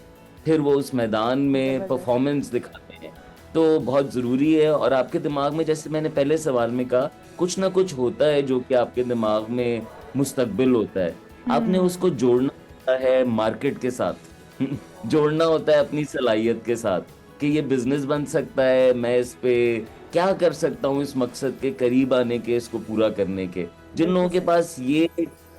फिर वो उस मैदान में परफॉर्मेंस दिखाते हैं। तो बहुत ज़रूरी है। और आपके दिमाग में, जैसे मैंने पहले सवाल में कहा, कुछ ना कुछ होता है जो कि आपके दिमाग में मुस्तकबिल होता है, आपने उसको जोड़ना होता है मार्केट के साथ जोड़ना होता है अपनी सलाहियत के साथ कि ये बिजनेस बन सकता है, मैं इस पे क्या कर सकता हूँ इस मकसद के करीब आने के, इसको पूरा करने के। जिन लोगों के पास ये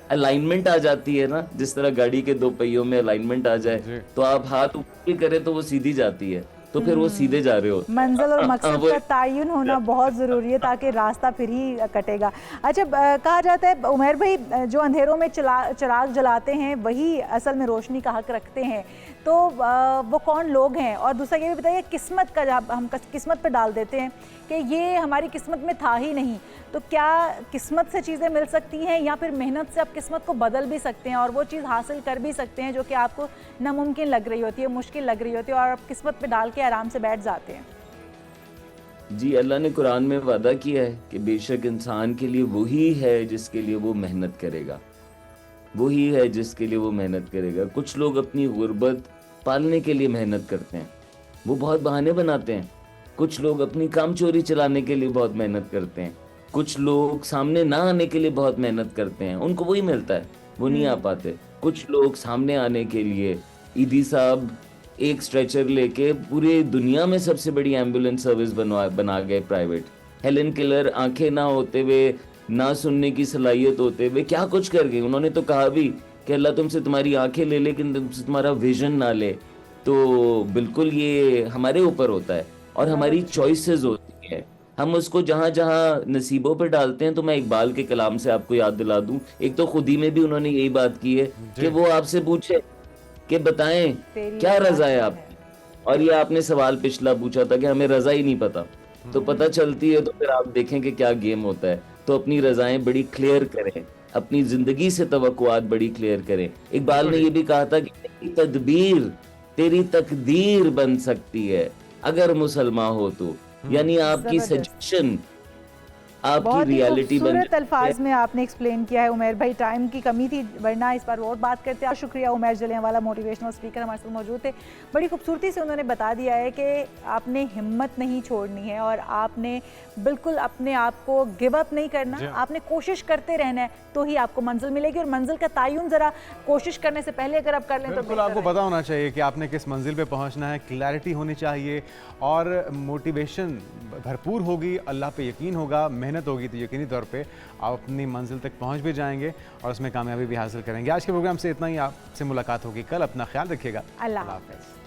अलाइनमेंट आ जाती है ना, जिस तरह गाड़ी के दो पहियों में अलाइनमेंट आ जाए तो आप हाथ ऊपर करें तो वो सीधी जाती है, तो फिर वो सीधे जा रहे हो। मंजिल और मकसद का तायुन होना बहुत ज़रूरी है ताकि रास्ता फिर ही कटेगा। अच्छा, कहा जाता है उमैर भाई, जो अंधेरों में चिराग जलाते हैं वही असल में रोशनी का हक रखते हैं, तो वो कौन लोग हैं? और दूसरा ये भी बताइए, किस्मत का जब हम किस्मत पे डाल देते हैं कि ये हमारी किस्मत में था ही नहीं, तो क्या किस्मत से चीज़ें मिल सकती हैं या फिर मेहनत से आप किस्मत को बदल भी सकते हैं और वो चीज़ हासिल कर भी सकते हैं जो कि आपको नामुमकिन लग रही होती है, मुश्किल लग रही होती है, और आप किस्मत पे डाल के आराम से बैठ जाते हैं? जी, अल्लाह ने कुरान में वादा किया है कि बेशक इंसान के लिए वही है जिसके लिए वो मेहनत करेगा, वही है जिसके लिए वो मेहनत करेगा। कुछ लोग अपनी गुर्बत पालने के लिए मेहनत करते हैं, वो बहुत बहाने बनाते हैं। कुछ लोग अपनी काम चोरी चलाने के लिए बहुत मेहनत करते हैं। कुछ लोग सामने ना आने के लिए बहुत मेहनत करते हैं, उनको वही मिलता है, वो नहीं आ पाते। कुछ लोग सामने आने के लिए, ईदी साहब एक स्ट्रेचर लेके पूरी दुनिया में सबसे बड़ी एम्बुलेंस सर्विस बना गए प्राइवेट। हेलन किलर आंखें ना होते हुए, ना सुनने की सलाहियत होते हुए क्या कुछ कर गए। उन्होंने तो कहा भी कि अल्लाह तुमसे तुम्हारी आंखें ले लेकिन तुमसे तुम्हारा विजन ना ले। तो बिल्कुल ये हमारे ऊपर होता है और हमारी चॉइसेस होती है, हम उसको जहाँ जहाँ नसीबों पे डालते हैं। तो मैं इकबाल के कलाम से आपको याद दिला दूं, एक तो खुदी में भी उन्होंने यही बात की है कि वो आपसे पूछे कि बताएं क्या रजा है आपकी, और ये आपने सवाल पिछला पूछा था कि हमें रजा ही नहीं पता, तो पता चलती है तो फिर आप देखें कि क्या गेम होता है। तो अपनी रजाएं बड़ी क्लियर करें, अपनी जिंदगी से तवक्कुआत बड़ी क्लियर करें। इकबाल ने ये भी कहा था कि तेरी तदबीर तेरी तकदीर बन सकती है अगर मुसलमान हो तो, यानी आपकी सजेशन आपकी रियलिटी बन खूबसूरत अल्फाज में आपने एक्सप्लेन किया है उमैर भाई। टाइम की कमी थी वरना इस बार और बात करते हैं। शुक्रिया, उमैर जलियांवाला मोटिवेशनल स्पीकर हमारे साथ मौजूद थे। बड़ी खूबसूरती से उन्होंने बता दिया है कि आपने हिम्मत नहीं छोड़नी है और आपने बिल्कुल अपने आप को गिव अप नहीं करना, आपने कोशिश करते रहना है तो ही आपको मंजिल मिलेगी। और मंजिल का तायुन ज़रा कोशिश करने से पहले अगर आप कर लें तो बिल्कुल आपको पता होना चाहिए कि आपने किस मंजिल पे पहुंचना है, क्लैरिटी होनी चाहिए और मोटिवेशन भरपूर होगी, अल्लाह पे यकीन होगा, मेहनत होगी तो यकीनी तौर पे आप अपनी मंजिल तक पहुंच भी जाएंगे और उसमें कामयाबी भी हासिल करेंगे। आज के प्रोग्राम से इतना ही, आपसे मुलाकात होगी कल। अपना ख्याल रखिएगा। अल्लाह हाफ़िज़।